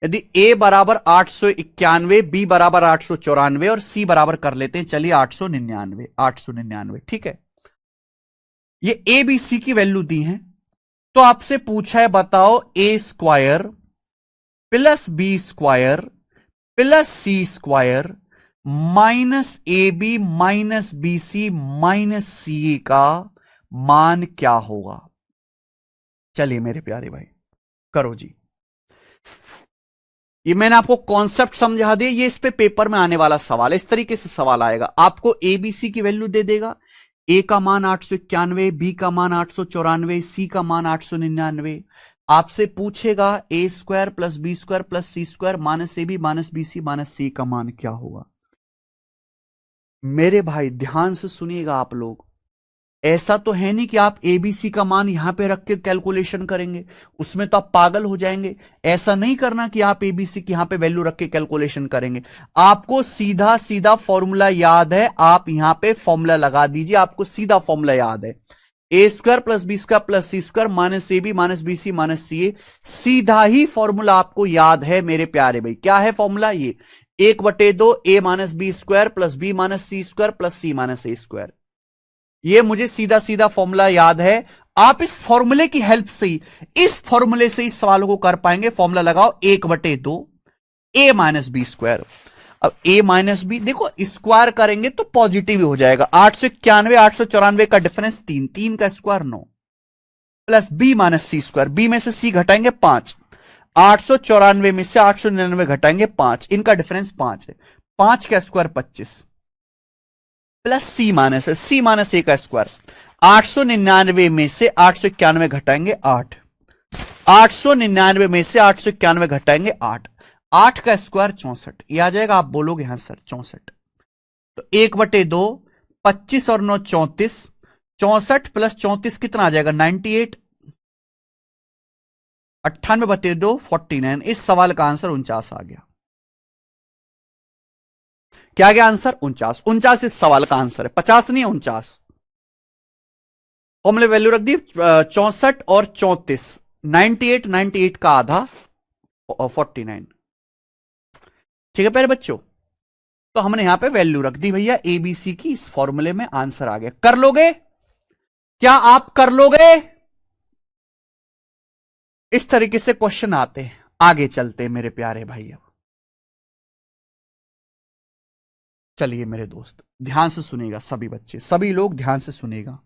यदि ए बराबर 891, बी बराबर 894 और सी बराबर कर लेते हैं, चलिए 899, ठीक है। ये ए बी सी की वैल्यू दी है, तो आपसे पूछा है बताओ a square plus B square plus C square minus a B minus B C minus सी ए का मान क्या होगा। चलिए मेरे प्यारे भाई करो जी। ये मैंने आपको कॉन्सेप्ट समझा दिया, ये इस पे पेपर में आने वाला सवाल है। इस तरीके से सवाल आएगा, आपको एबीसी की वैल्यू दे देगा, ए का मान 891, बी का मान 894, सी का मान 899। आपसे पूछेगा a square plus B square plus C square minus a B minus B C minus c का मान क्या होगा। मेरे भाई ध्यान से सुनिएगा आप लोग, ऐसा तो है नहीं कि आप एबीसी का मान यहां पे रख के कैलकुलेशन करेंगे, उसमें तो आप पागल हो जाएंगे। ऐसा नहीं करना कि आप एबीसी की यहां पे वैल्यू रख के कैलकुलेशन करेंगे। आपको सीधा सीधा फॉर्मूला याद है, आप यहां पे फॉर्मूला लगा दीजिए, आपको सीधा फॉर्मूला याद है, ए square plus B square plus C square minus a B minus B C minus C a. सीधा ही फॉर्मूला आपको याद है मेरे प्यारे भाई। क्या है फॉर्मूला? ये 1/2 a minus B square plus B minus c square plus c minus A square. ये मुझे सीधा सीधा फॉर्मूला याद है। आप इस फॉर्मूले की हेल्प से ही, इस फॉर्मूले से इस सवाल को कर पाएंगे। फॉर्मूला लगाओ 1/2 ए माइनस बी स्क्वायर। अब ए माइनस बी देखो, स्क्वायर करेंगे तो पॉजिटिव ही हो जाएगा। 891 894 का डिफरेंस 3, 3 का square 9 plus B minus c square, B में से सी घटाएंगे 5, 894 में से 899 घटाएंगे 5, इनका डिफरेंस 5 है, 5 का स्क्वायर 25 प्लस सी माइनस है, सी माइनस ए का स्क्वायर। 899 में से 891 घटाएंगे 8, 899 में से 891 घटाएंगे 8, 8 का स्क्वायर 64। ये आ जाएगा, आप बोलोगे हाँ सर 64। तो 1/2 25 और 9 34, 64 प्लस 34 कितना आ जाएगा 98, 98/2 49। इस सवाल का आंसर 49 आ गया। क्या गया आंसर? 49। 49 इस सवाल का आंसर है, 50 नहीं है 49। फॉर्मूले वैल्यू रख दी 64 और 34, 98, 98 का आधा 49। ठीक है प्यारे बच्चों, तो हमने यहां पे वैल्यू रख दी भैया एबीसी की, इस फॉर्मूले में आंसर आ गया। कर लोगे? क्या आप कर लोगे? इस तरीके से क्वेश्चन आते हैं। आगे चलते हैं मेरे प्यारे भाई। अब चलिए मेरे दोस्त ध्यान से सुनेगा, सभी बच्चे सभी लोग ध्यान से सुनेगा।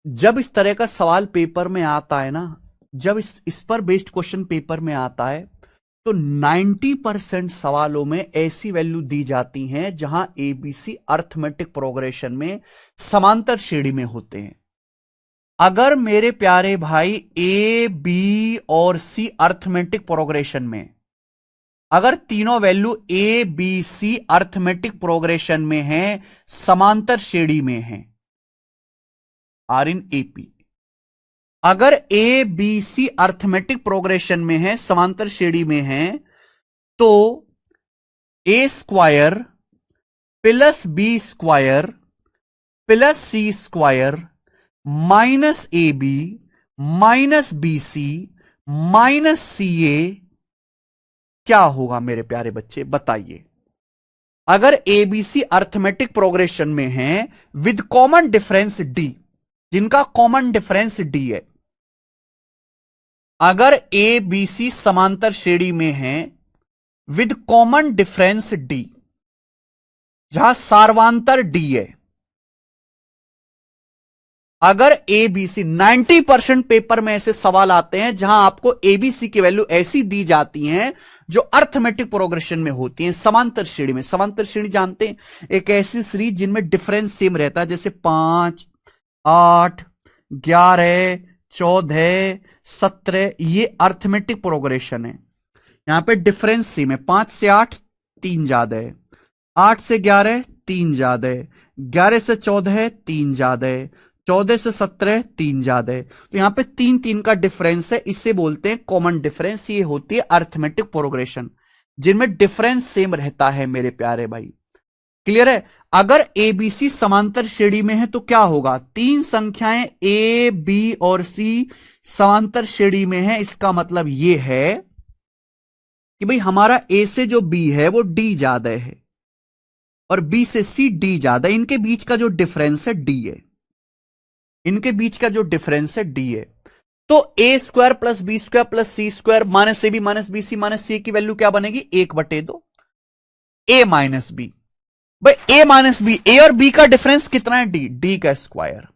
जब इस तरह का सवाल पेपर में आता है ना, जब इस पर बेस्ड क्वेश्चन पेपर में आता है, तो 90% सवालों में ऐसी वैल्यू दी जाती हैं जहां एबीसी अर्थमेटिक प्रोग्रेशन में समांतर श्रेणी में होते हैं। अगर मेरे प्यारे भाई ए बी और सी अर्थमेटिक प्रोग्रेशन में, अगर तीनों value A B C arithmetic progression में हैं, समांतर श्रेणी में हैं, आर इन एपी, अगर a B C arithmetic progression में है, समांतर श्रेणी में है, तो ए square plus B square plus C square minus a B minus B C minus सी ए क्या होगा मेरे प्यारे बच्चे बताइए। अगर एबीसी अर्थमेटिक प्रोग्रेशन में है विद कॉमन डिफरेंस डी, जिनका कॉमन डिफरेंस डी है, अगर ए बी सी समांतर श्रेणी में है विद कॉमन डिफरेंस डी, जहां सार्वांतर डी है, अगर ए बी सी 90% पेपर में ऐसे सवाल आते हैं जहां आपको एबीसी की वैल्यू ऐसी दी जाती हैं जो अर्थमेटिक प्रोग्रेशन में होती हैं, समांतर श्रेणी में। समांतर श्रेणी जानते हैं, एक ऐसी श्रेणी जिनमें डिफरेंस सेम रहता है, जैसे 5, 8, 11, 14, 17, ये अर्थमेटिक प्रोग्रेशन है। यहां पे डिफरेंस सेम है, 5 से 8 3 ज्यादा है, 8 से 11 3 ज्यादा है, 11 से 14 3 ज्यादा है, 14 से 17 3 ज्यादा है। तो यहां पे 3 का डिफरेंस है, इसे बोलते हैं कॉमन डिफरेंस। ये होती है अर्थमेटिक प्रोग्रेशन जिनमें डिफरेंस सेम रहता है मेरे प्यारे भाई। क्लियर है? अगर ए बी सी समांतर श्रेणी में है तो क्या होगा? तीन संख्याएं ए बी और सी समांतर श्रेणी में है, इसका मतलब यह है कि भाई हमारा ए से जो बी है वो डी ज्यादा है और बी से सी डी ज्यादा, इनके बीच का जो डिफरेंस है डी है, इनके बीच का जो डिफरेंस है डी है। तो ए square plus B square plus C square minus a B minus B C minus c की वैल्यू क्या बनेगी? 1/2 ए माइनस बी। भाई ए माइनस बी, ए और बी का डिफरेंस कितना है? डी, डी का square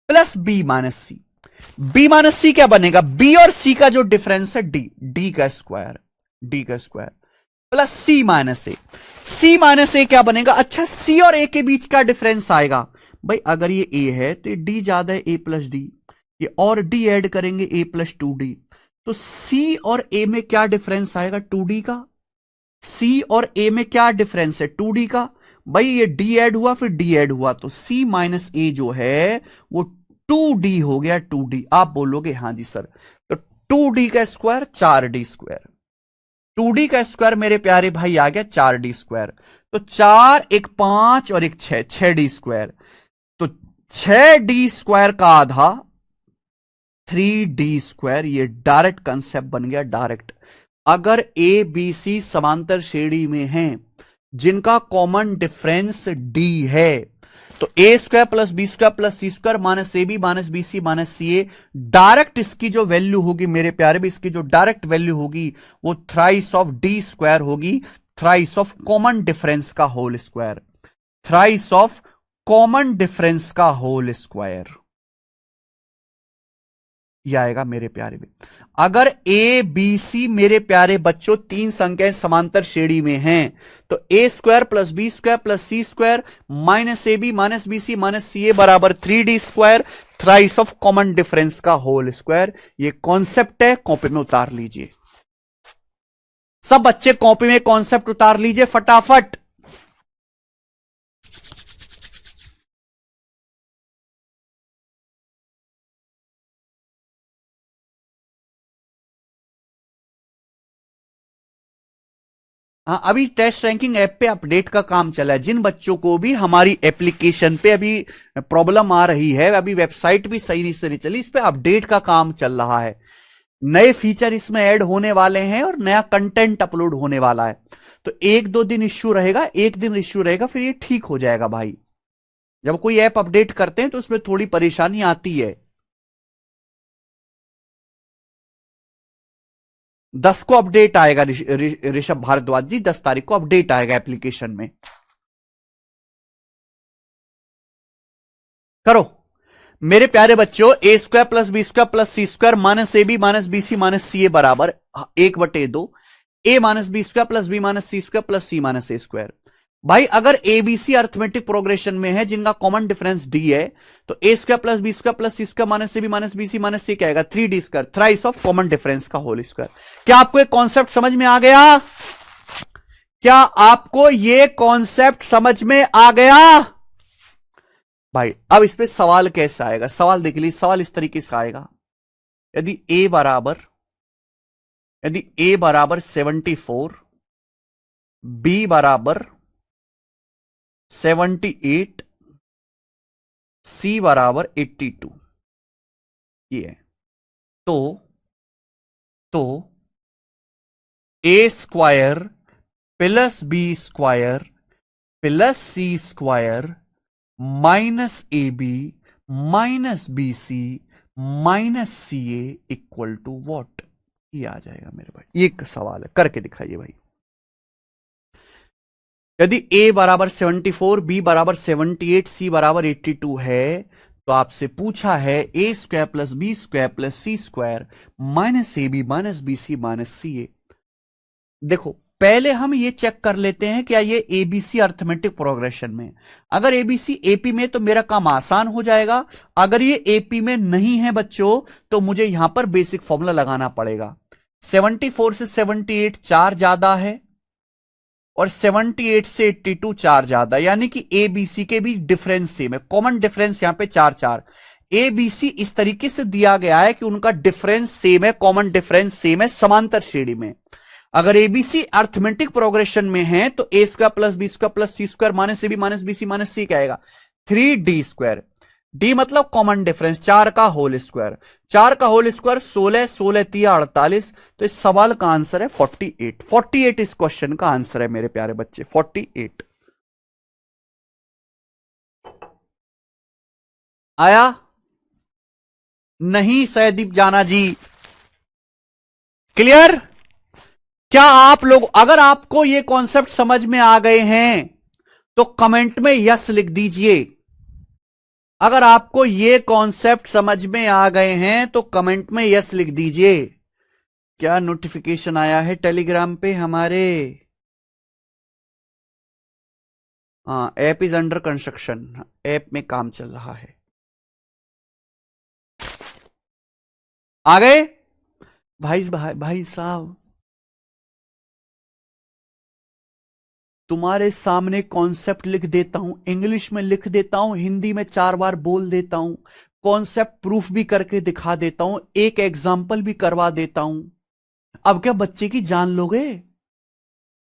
plus B minus C. B minus c क्या बनेगा? बी और सी का जो डिफरेंस है डी, डी का स्क्वायर, डी का स्क्वायर प्लस सी माइनस ए। सी माइनस ए क्या बनेगा? अच्छा, सी और ए के बीच का डिफरेंस आएगा। भाई अगर ये ए है तो ये डी ज्यादा है, ए प्लस डी, ये और डी ऐड करेंगे ए प्लस 2d, तो सी और ए में क्या डिफरेंस आएगा? 2d का। सी और ए में क्या डिफरेंस है? 2d का। भाई ये डी ऐड हुआ फिर डी ऐड हुआ, तो सी माइनस ए जो है वो 2d हो गया, 2d। आप बोलोगे हाँ जी सर, तो 2d का स्क्वायर 4d स्क्वायर, 2d का स्क्वायर मेरे प्यारे भाई आ गया 4d स्क्वायर। तो 4 एक 5 और एक 6, 6d स्क्वायर। तो 6d स्क्वायर का आधा 3d स्क्वायर, ये डायरेक्ट कंसेप्ट बन गया, डायरेक्ट। अगर ए बी सी समांतर श्रेणी में हैं जिनका कॉमन डिफरेंस d है, तो ए square plus B square plus C square minus a B minus B C minus C a, direct इसकी जो वैल्यू होगी मेरे प्यारे भी, इसकी जो डायरेक्ट वैल्यू होगी वो थ्राइस ऑफ डी स्क्वायर होगी, थ्राइस ऑफ कॉमन डिफरेंस का whole square, thrice of common difference का होल स्क्वायर, यह आएगा मेरे प्यारे भी। अगर ए बी सी मेरे प्यारे बच्चों तीन संख्याएं समांतर श्रेणी में हैं, तो ए square plus B square plus C square minus a B minus B C minus सी ए बराबर 3d square, thrice of common difference का होल स्क्वायर। ये कॉन्सेप्ट है, कॉपी में उतार लीजिए सब बच्चे, कॉपी में कॉन्सेप्ट उतार लीजिए फटाफट। हाँ, अभी टेस्ट रैंकिंग ऐप पे अपडेट का काम चला है। जिन बच्चों को भी हमारी एप्लीकेशन पे अभी प्रॉब्लम आ रही है, अभी वेबसाइट भी सही से नहीं चली, इस पे अपडेट का काम चल रहा है। नए फीचर इसमें ऐड होने वाले हैं और नया कंटेंट अपलोड होने वाला है। तो 1-2 दिन इश्यू रहेगा, एक दिन इश्यू रहेगा, फिर ये ठीक हो जाएगा भाई। जब कोई ऐप अपडेट करते हैं तो उसमें थोड़ी परेशानी आती है। 10 को अपडेट आएगा ऋषभ भारद्वाज जी, 10 तारीख को अपडेट आएगा एप्लीकेशन में। करो मेरे प्यारे बच्चों, a square plus B square plus C square minus a B minus B C minus सी ए बराबर 1/2 a minus B square plus B minus c square plus c minus A square. भाई अगर ABC arithmetic progression में है जिनका common difference d है, तो ए square plus B square plus C square minus a B minus B C minus c क्या आएगा? 3d square, thrice of common difference का होल स्क्वायर। क्या आपको एक कॉन्सेप्ट समझ में आ गया? क्या आपको ये कॉन्सेप्ट समझ में आ गया भाई? अब इस पे सवाल कैसे आएगा? सवाल देख लीजिए, सवाल इस तरीके से आएगा। यदि ए बराबर 74, बी बराबर 78, सी बराबर 82, ये है। तो ए square plus B square plus C square minus a B minus B C minus C a equal to what? ये आ जाएगा मेरे भाई। एक सवाल है, करके दिखाइए भाई। यदि a बराबर 74, b बराबर 78, c बराबर 82 है, तो आपसे पूछा है ए square plus B square plus C square minus a B minus B C minus C a. देखो पहले हम ये चेक कर लेते हैं क्या ये एबीसी अर्थमेटिक प्रोग्रेशन में। अगर एबीसी एपी में तो मेरा काम आसान हो जाएगा। अगर ये एपी में नहीं है बच्चों, तो मुझे यहां पर बेसिक फॉर्मूला लगाना पड़ेगा। 74 से 78 4 ज्यादा है और 78 से 82 4 ज्यादा, यानी कि ए बी सी के भी डिफरेंस सेम है। कॉमन डिफरेंस यहां पे 4 ए बी सी इस तरीके से दिया गया है कि उनका डिफरेंस सेम है, कॉमन डिफरेंस सेम है समांतर श्रेणी में। अगर एबीसी अर्थमेटिक प्रोग्रेशन में है तो ए square plus B square plus C square minus a B minus B C minus c क्या आएगा, 3d²। डी मतलब कॉमन डिफरेंस, 4 का होल स्क्वायर, 4 का होल स्क्वायर 16, 16 तिया 48। तो इस सवाल का आंसर है 48। 48 इस क्वेश्चन का आंसर है मेरे प्यारे बच्चे, 48 आया। नहीं सहदीप जाना जी, क्लियर। क्या आप लोग, अगर आपको ये कॉन्सेप्ट समझ में आ गए हैं तो कमेंट में यस लिख दीजिए। अगर आपको ये कॉन्सेप्ट समझ में आ गए हैं तो कमेंट में यस लिख दीजिए। क्या नोटिफिकेशन आया है टेलीग्राम पे हमारे? हाँ, app is under construction, app में काम चल रहा है। आ गए भाई साहब, तुम्हारे सामने कॉन्सेप्ट लिख देता हूं, इंग्लिश में लिख देता हूं, हिंदी में 4 बार बोल देता हूं, कॉन्सेप्ट प्रूफ भी करके दिखा देता हूं, एक एग्जाम्पल भी करवा देता हूं। अब क्या बच्चे की जान लोगे?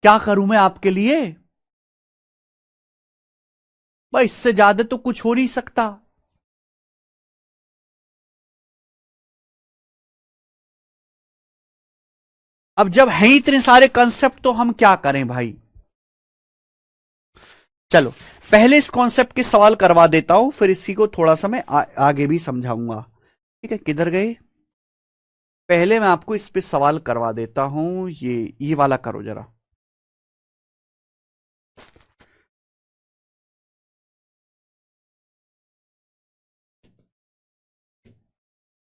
क्या करूं मैं आपके लिए? भाई इससे ज्यादा तो कुछ हो नहीं सकता। अब जब है इतने सारे कंसेप्ट तो हम क्या करें भाई। चलो पहले इस कॉन्सेप्ट के सवाल करवा देता हूं, फिर इसी को थोड़ा सा मैं आगे भी समझाऊंगा। ठीक है, किधर गए? पहले मैं आपको इस पे सवाल करवा देता हूं, ये वाला करो जरा।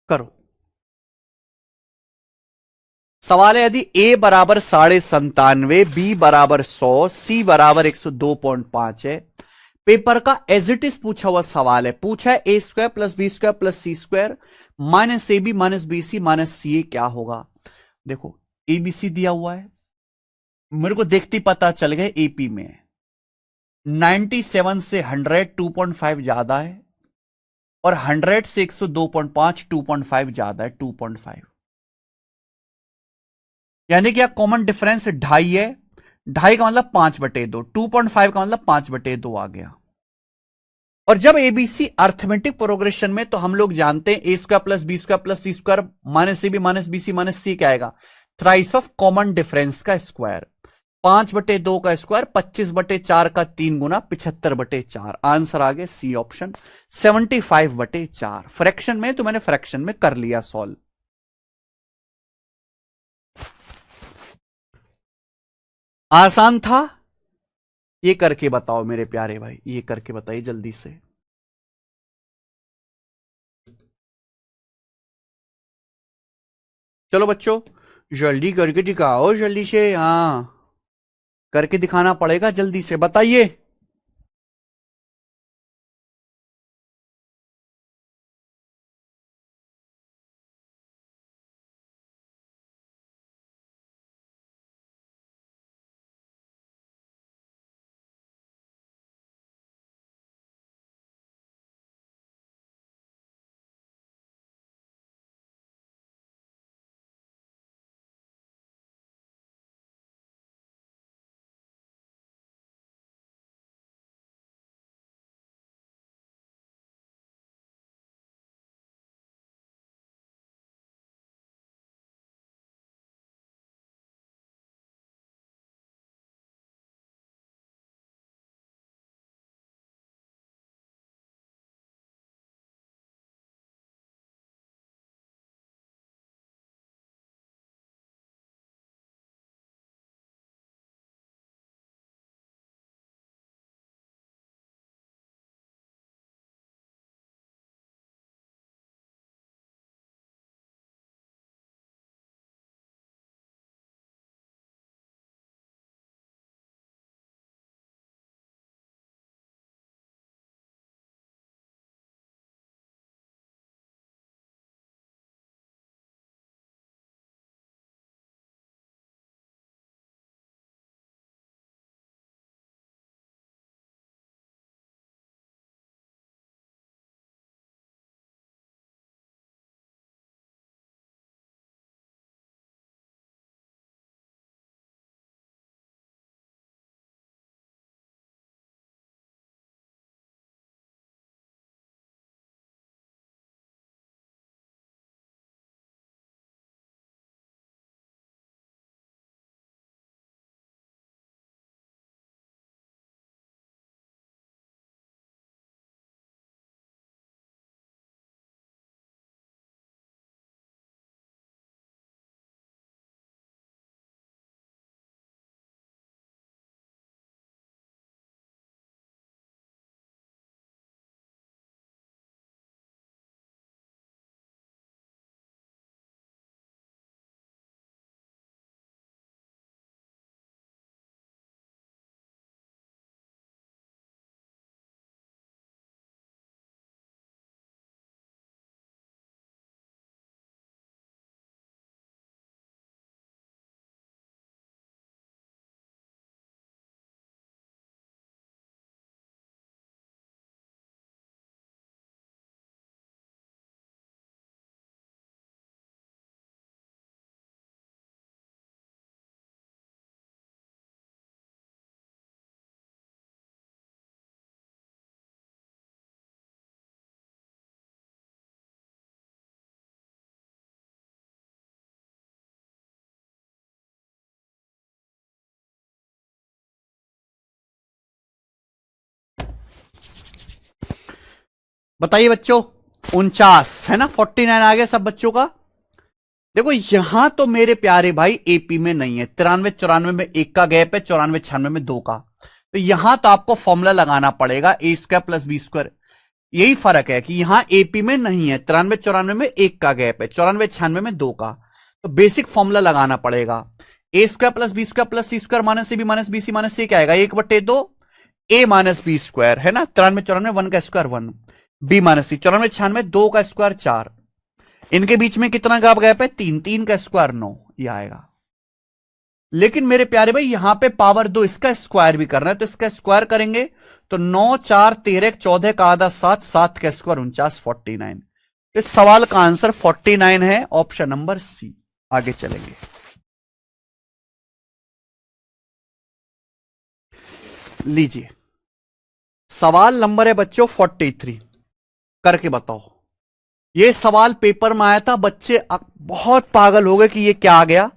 करो। सवाल है, यदि a बराबर 97.5, बी बराबर 100, सी बराबर 102.5 है, पेपर का एज इट इज पूछा हुआ सवाल है, पूछा है ए square plus B square plus C square minus a B minus B C minus सी ए क्या होगा। देखो एबीसी दिया हुआ है, मेरे को देखते ही पता चल गया एपी में 97 से 100 2.5 ज्यादा है, और 100 से 102.5 2.5 ज्यादा है 2.5। यानी कि कॉमन डिफरेंस 2.5 है, 2.5 का मतलब 5/2, 2.5 का मतलब 5/2 आ गया। और जब एबीसी अर्थमेटिक प्रोग्रेशन में तो हम लोग जानते हैं a square plus B square plus C square minus a B minus B C minus c क्या आएगा, थ्राइस ऑफ कॉमन डिफरेंस का स्क्वायर। 5/2 का स्क्वायर 25/4 का 3 गुना 75/4, आंसर आ गया सी ऑप्शन 75/4। फ्रैक्शन में तो मैंने फ्रैक्शन में कर लिया सॉल्व। आसान था। ये करके बताओ मेरे प्यारे भाई, ये करके बताइए जल्दी से। चलो बच्चों जल्दी करके दिखाओ, जल्दी से, हाँ करके दिखाना पड़ेगा, जल्दी से बताइए। बताइए बच्चों, 49 है ना, 49 आ गया सब बच्चों का। देखो यहां तो मेरे प्यारे भाई एपी में नहीं है, 93 94 में एक का गैप है, 94 96 में दो का। तो यहां तो आपको फॉर्मूला लगाना पड़ेगा a square plus B square. यही फर्क है कि यहां एपी में नहीं है, 93 94 में एक का गैप है, 94 96 में दो का। तो बेसिक फॉर्मूला लगाना पड़ेगा। A square plus B square plus C square minus a B minus B C minus c क्या आएगा, 1/2 ए माइनस बी स्क्वायर है ना, 93 94 वन का स्क्वायर 1, बी माइनस सी 94 96 दो का स्क्वायर 4, इनके बीच में कितना गैप है, 3, 3 का स्क्वायर 9, ये आएगा। लेकिन मेरे प्यारे भाई यहां पे पावर 2 इसका स्क्वायर भी करना है, तो इसका स्क्वायर करेंगे तो 9 4 13 14 का आधा 7, 7 का स्क्वायर 49, 49। इस सवाल का आंसर 49 है, ऑप्शन नंबर सी। आगे चलेंगे। लीजिए सवाल नंबर है बच्चों 43, करके बताओ। ये सवाल पेपर में आया था, बच्चे बहुत पागल हो गए कि ये क्या आ गया।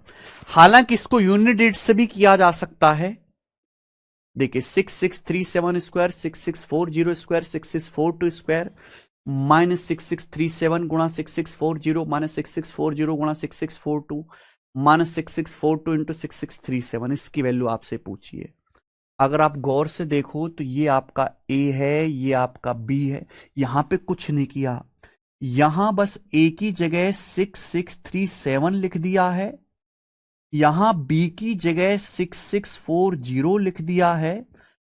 हालांकि इसको यूनिट डिजिट से भी किया जा सकता है। देखिए 6637 स्क्वायर 6640 स्क्वायर 6642 स्क्वायर माइनस 6637 गुणा 6640 माइनस 6640 गुणा 6642 माइनस 6642 इंटू 6637, इसकी वैल्यू आपसे पूछिए। अगर आप गौर से देखो तो ये आपका ए है, ये आपका बी है, यहां पे कुछ नहीं किया। यहां बस ए की जगह 6637 लिख दिया है, यहां बी की जगह 6640 लिख दिया है,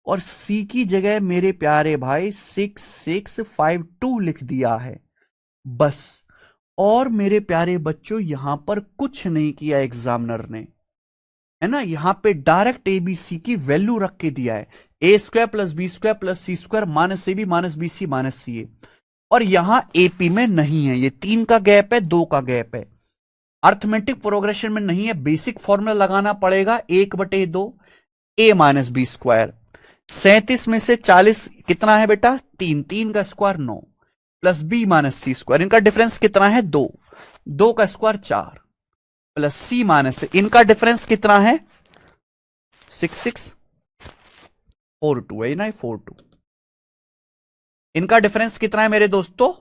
और सी की जगह मेरे प्यारे भाई 6652 लिख दिया है, बस। और मेरे प्यारे बच्चों यहां पर कुछ नहीं किया एग्जामिनर ने, है ना। यहां पे डायरेक्ट एबीसी की वैल्यू रख के दिया है, ए square plus B square plus C square minus a B minus B C minus C a. और यहां एपी में नहीं है, ये 3 का गैप है, 2 का गैप है, अर्थमेटिक प्रोग्रेशन में नहीं है। बेसिक फॉर्मूला लगाना पड़ेगा, 1/2 ए माइनस बी स्क्वायर। 37 में से 40 कितना है बेटा, 3, 3 का square 9 plus B minus c square, इनका डिफरेंस कितना है 2, 2 का स्क्वायर 4 प्लस सी माइनस, इनका डिफरेंस कितना है 6642 है ना, 42। इनका डिफरेंस कितना है मेरे दोस्तों,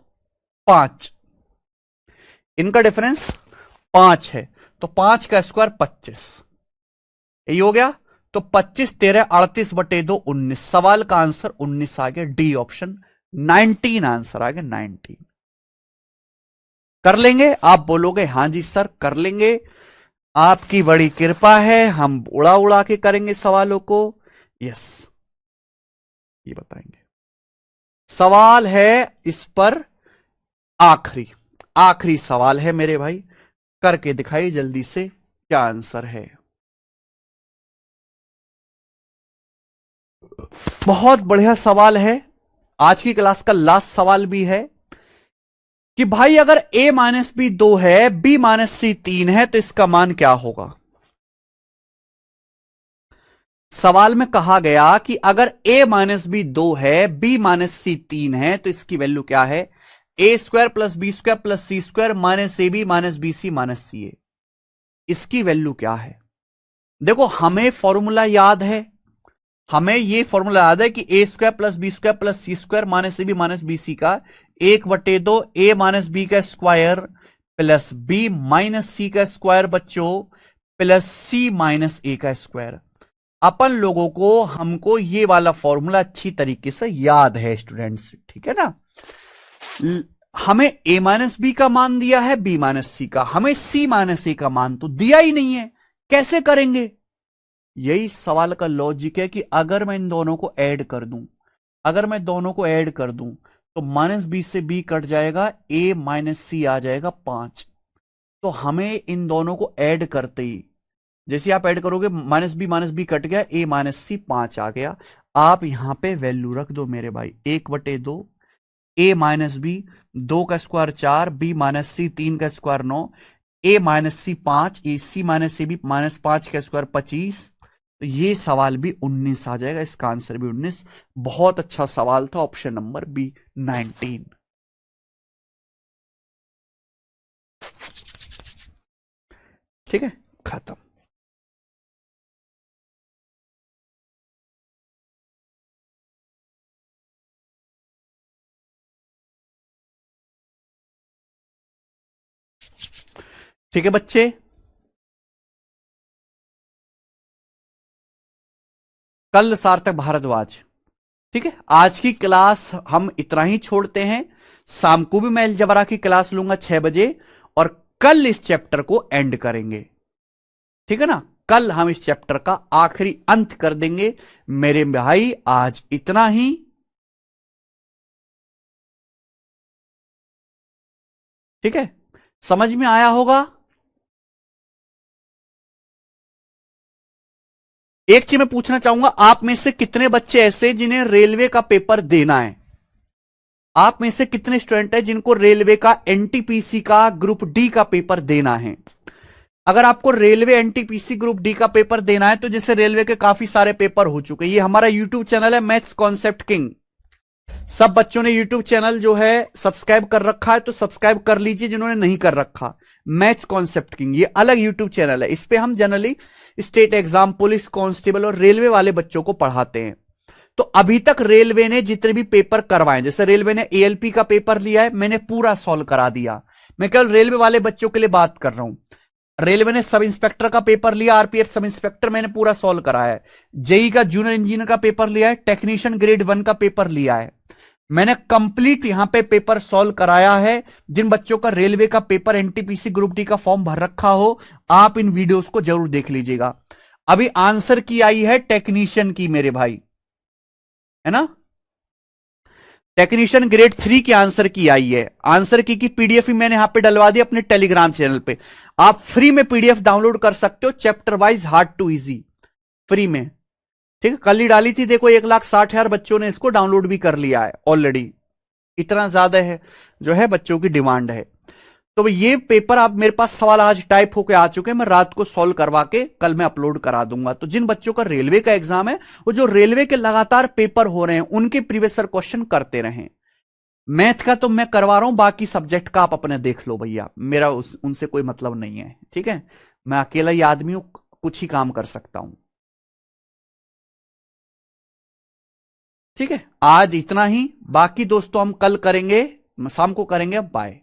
5। इनका डिफरेंस 5 है, तो 5 का स्क्वायर 25, यही हो गया। तो 25 13 38/2 19, सवाल का आंसर 19 आ गया, डी ऑप्शन 19 आंसर आ गया, 19। कर लेंगे, आप बोलोगे हां जी सर कर लेंगे, आपकी बड़ी कृपा है, हम उड़ा उड़ा के करेंगे सवालों को। यस, ये बताएंगे। सवाल है इस पर आखिरी, आखिरी सवाल है मेरे भाई, करके दिखाइए जल्दी से क्या आंसर है। बहुत बढ़िया सवाल है, आज की क्लास का लास्ट सवाल भी है कि भाई अगर a माइनस बी 2 है, b माइनस सी 3 है, तो इसका मान क्या होगा। सवाल में कहा गया कि अगर a माइनस बी 2 है, b माइनस सी 3 है, तो इसकी वैल्यू क्या है, ए square plus B square plus C square minus a B minus B C minus C a, इसकी वैल्यू क्या है। देखो हमें फॉर्मूला याद है, हमें यह फॉर्मूला याद है कि a square plus B square plus C square minus a B minus B c का 1/2 ए माइनस बी का square plus B minus c का स्क्वायर बच्चों प्लस सी माइनस ए का स्क्वायर। अपन लोगों को हमको ये वाला फॉर्मूला अच्छी तरीके से याद है स्टूडेंट्स, ठीक है ना। हमें ए माइनस बी का मान दिया है, बी माइनस सी का, हमें सी माइनस ए का मान तो दिया ही नहीं है, कैसे करेंगे। यही सवाल का लॉजिक है कि अगर मैं इन दोनों को ऐड कर दूं, अगर मैं दोनों को ऐड कर दूं तो माइनस बी से बी कट जाएगा, ए माइनस सी आ जाएगा 5। तो हमें इन दोनों को ऐड करते ही, जैसे आप ऐड करोगे माइनस बी कट गया, ए माइनस सी 5 आ गया। आप यहां पे वैल्यू रख दो मेरे भाई, 1/2 ए माइनस बी 2 का स्क्वायर 4, बी माइनस सी 3 का स्क्वायर 9, ए माइनस सी 5, ए सी माइनस सी बी माइनस 5 का स्क्वायर 25। तो ये सवाल भी 19 आ जाएगा, इसका आंसर भी 19। बहुत अच्छा सवाल था, ऑप्शन नंबर बी 19। ठीक है, खत्म। ठीक है बच्चे, कल सार्थक भारद्वाज। ठीक है, आज की क्लास हम इतना ही छोड़ते हैं। शाम को भी मैं अलजबरा की क्लास लूंगा 6 बजे, और कल इस चैप्टर को एंड करेंगे। ठीक है ना, कल हम इस चैप्टर का आखिरी अंत कर देंगे। मेरे भाई आज इतना ही। ठीक है, समझ में आया होगा। एक चीज मैं पूछना चाहूंगा, आप में से कितने बच्चे ऐसे जिन्हें रेलवे का पेपर देना है? आप में से कितने स्टूडेंट हैं जिनको रेलवे का एनटीपीसी का ग्रुप डी का पेपर देना है? अगर आपको रेलवे एनटीपीसी ग्रुप डी का पेपर देना है, तो जैसे रेलवे के काफी सारे पेपर हो चुके हैं, ये हमारा यूट्यूब चैनल है मैथ्स कॉन्सेप्ट किंग। सब बच्चों ने यूट्यूब चैनल जो है सब्सक्राइब कर रखा है, तो सब्सक्राइब कर लीजिए जिन्होंने नहीं कर रखा। मैथ्स कॉन्सेप्ट किंग ये अलग यूट्यूब चैनल है, इस पे हम generally state exam, police constable और रेलवे वाले बच्चों को पढ़ाते हैं। तो अभी तक रेलवे ने जितने भी पेपर करवाए, जैसे रेलवे ने एएलपी का पेपर लिया है, मैंने पूरा सॉल्व करा दिया। मैं केवल रेलवे वाले बच्चों के लिए बात कर रहा हूं। रेलवे ने सब इंस्पेक्टर का पेपर लिया, आरपीएफ सब इंस्पेक्टर, मैंने पूरा सॉल्व कराया है। जेई का जूनियर इंजीनियर का पेपर लिया है, टेक्नीशियन ग्रेड 1 का पेपर लिया है। मैंने कंप्लीट यहां पे पेपर सॉल्व कराया है। जिन बच्चों का रेलवे का पेपर एनटीपीसी ग्रुप डी का फॉर्म भर रखा हो, आप इन वीडियोस को जरूर देख लीजिएगा। अभी आंसर की आई है टेक्नीशियन की मेरे भाई, है ना। टेक्नीशियन ग्रेड 3 की आंसर की आई है। आंसर की पीडीएफ ही मैंने यहां पे डलवा दी अपने टेलीग्राम चैनल पे। आप फ्री में पीडीएफ डाउनलोड कर सकते हो, chapter wise hard to easy, free में। ठीक है, कल ही डाली थी, देखो 1,60,000 बच्चों ने इसको डाउनलोड भी कर लिया है ऑलरेडी। इतना ज्यादा है जो है बच्चों की डिमांड है। तो ये पेपर आप मेरे पास सवाल आज टाइप होके आ चुके हैं, मैं रात को सॉल्व करवा के कल मैं अपलोड करा दूंगा। तो जिन बच्चों का रेलवे का एग्जाम है, वो जो रेलवे के लगातार पेपर हो रहे हैं उनके प्रीवियस ईयर क्वेश्चन करते रहें। मैथ का तो मैं करवा रहा हूं, बाकी सब्जेक्ट का आप अपने देख लो भैया, मेरा उनसे कोई मतलब नहीं है। ठीक है, मैं अकेला ही आदमी हूं, कुछ ही काम कर सकता हूं। ठीक है, आज इतना ही, बाकी दोस्तों हम कल करेंगे, शाम को करेंगे। बाय।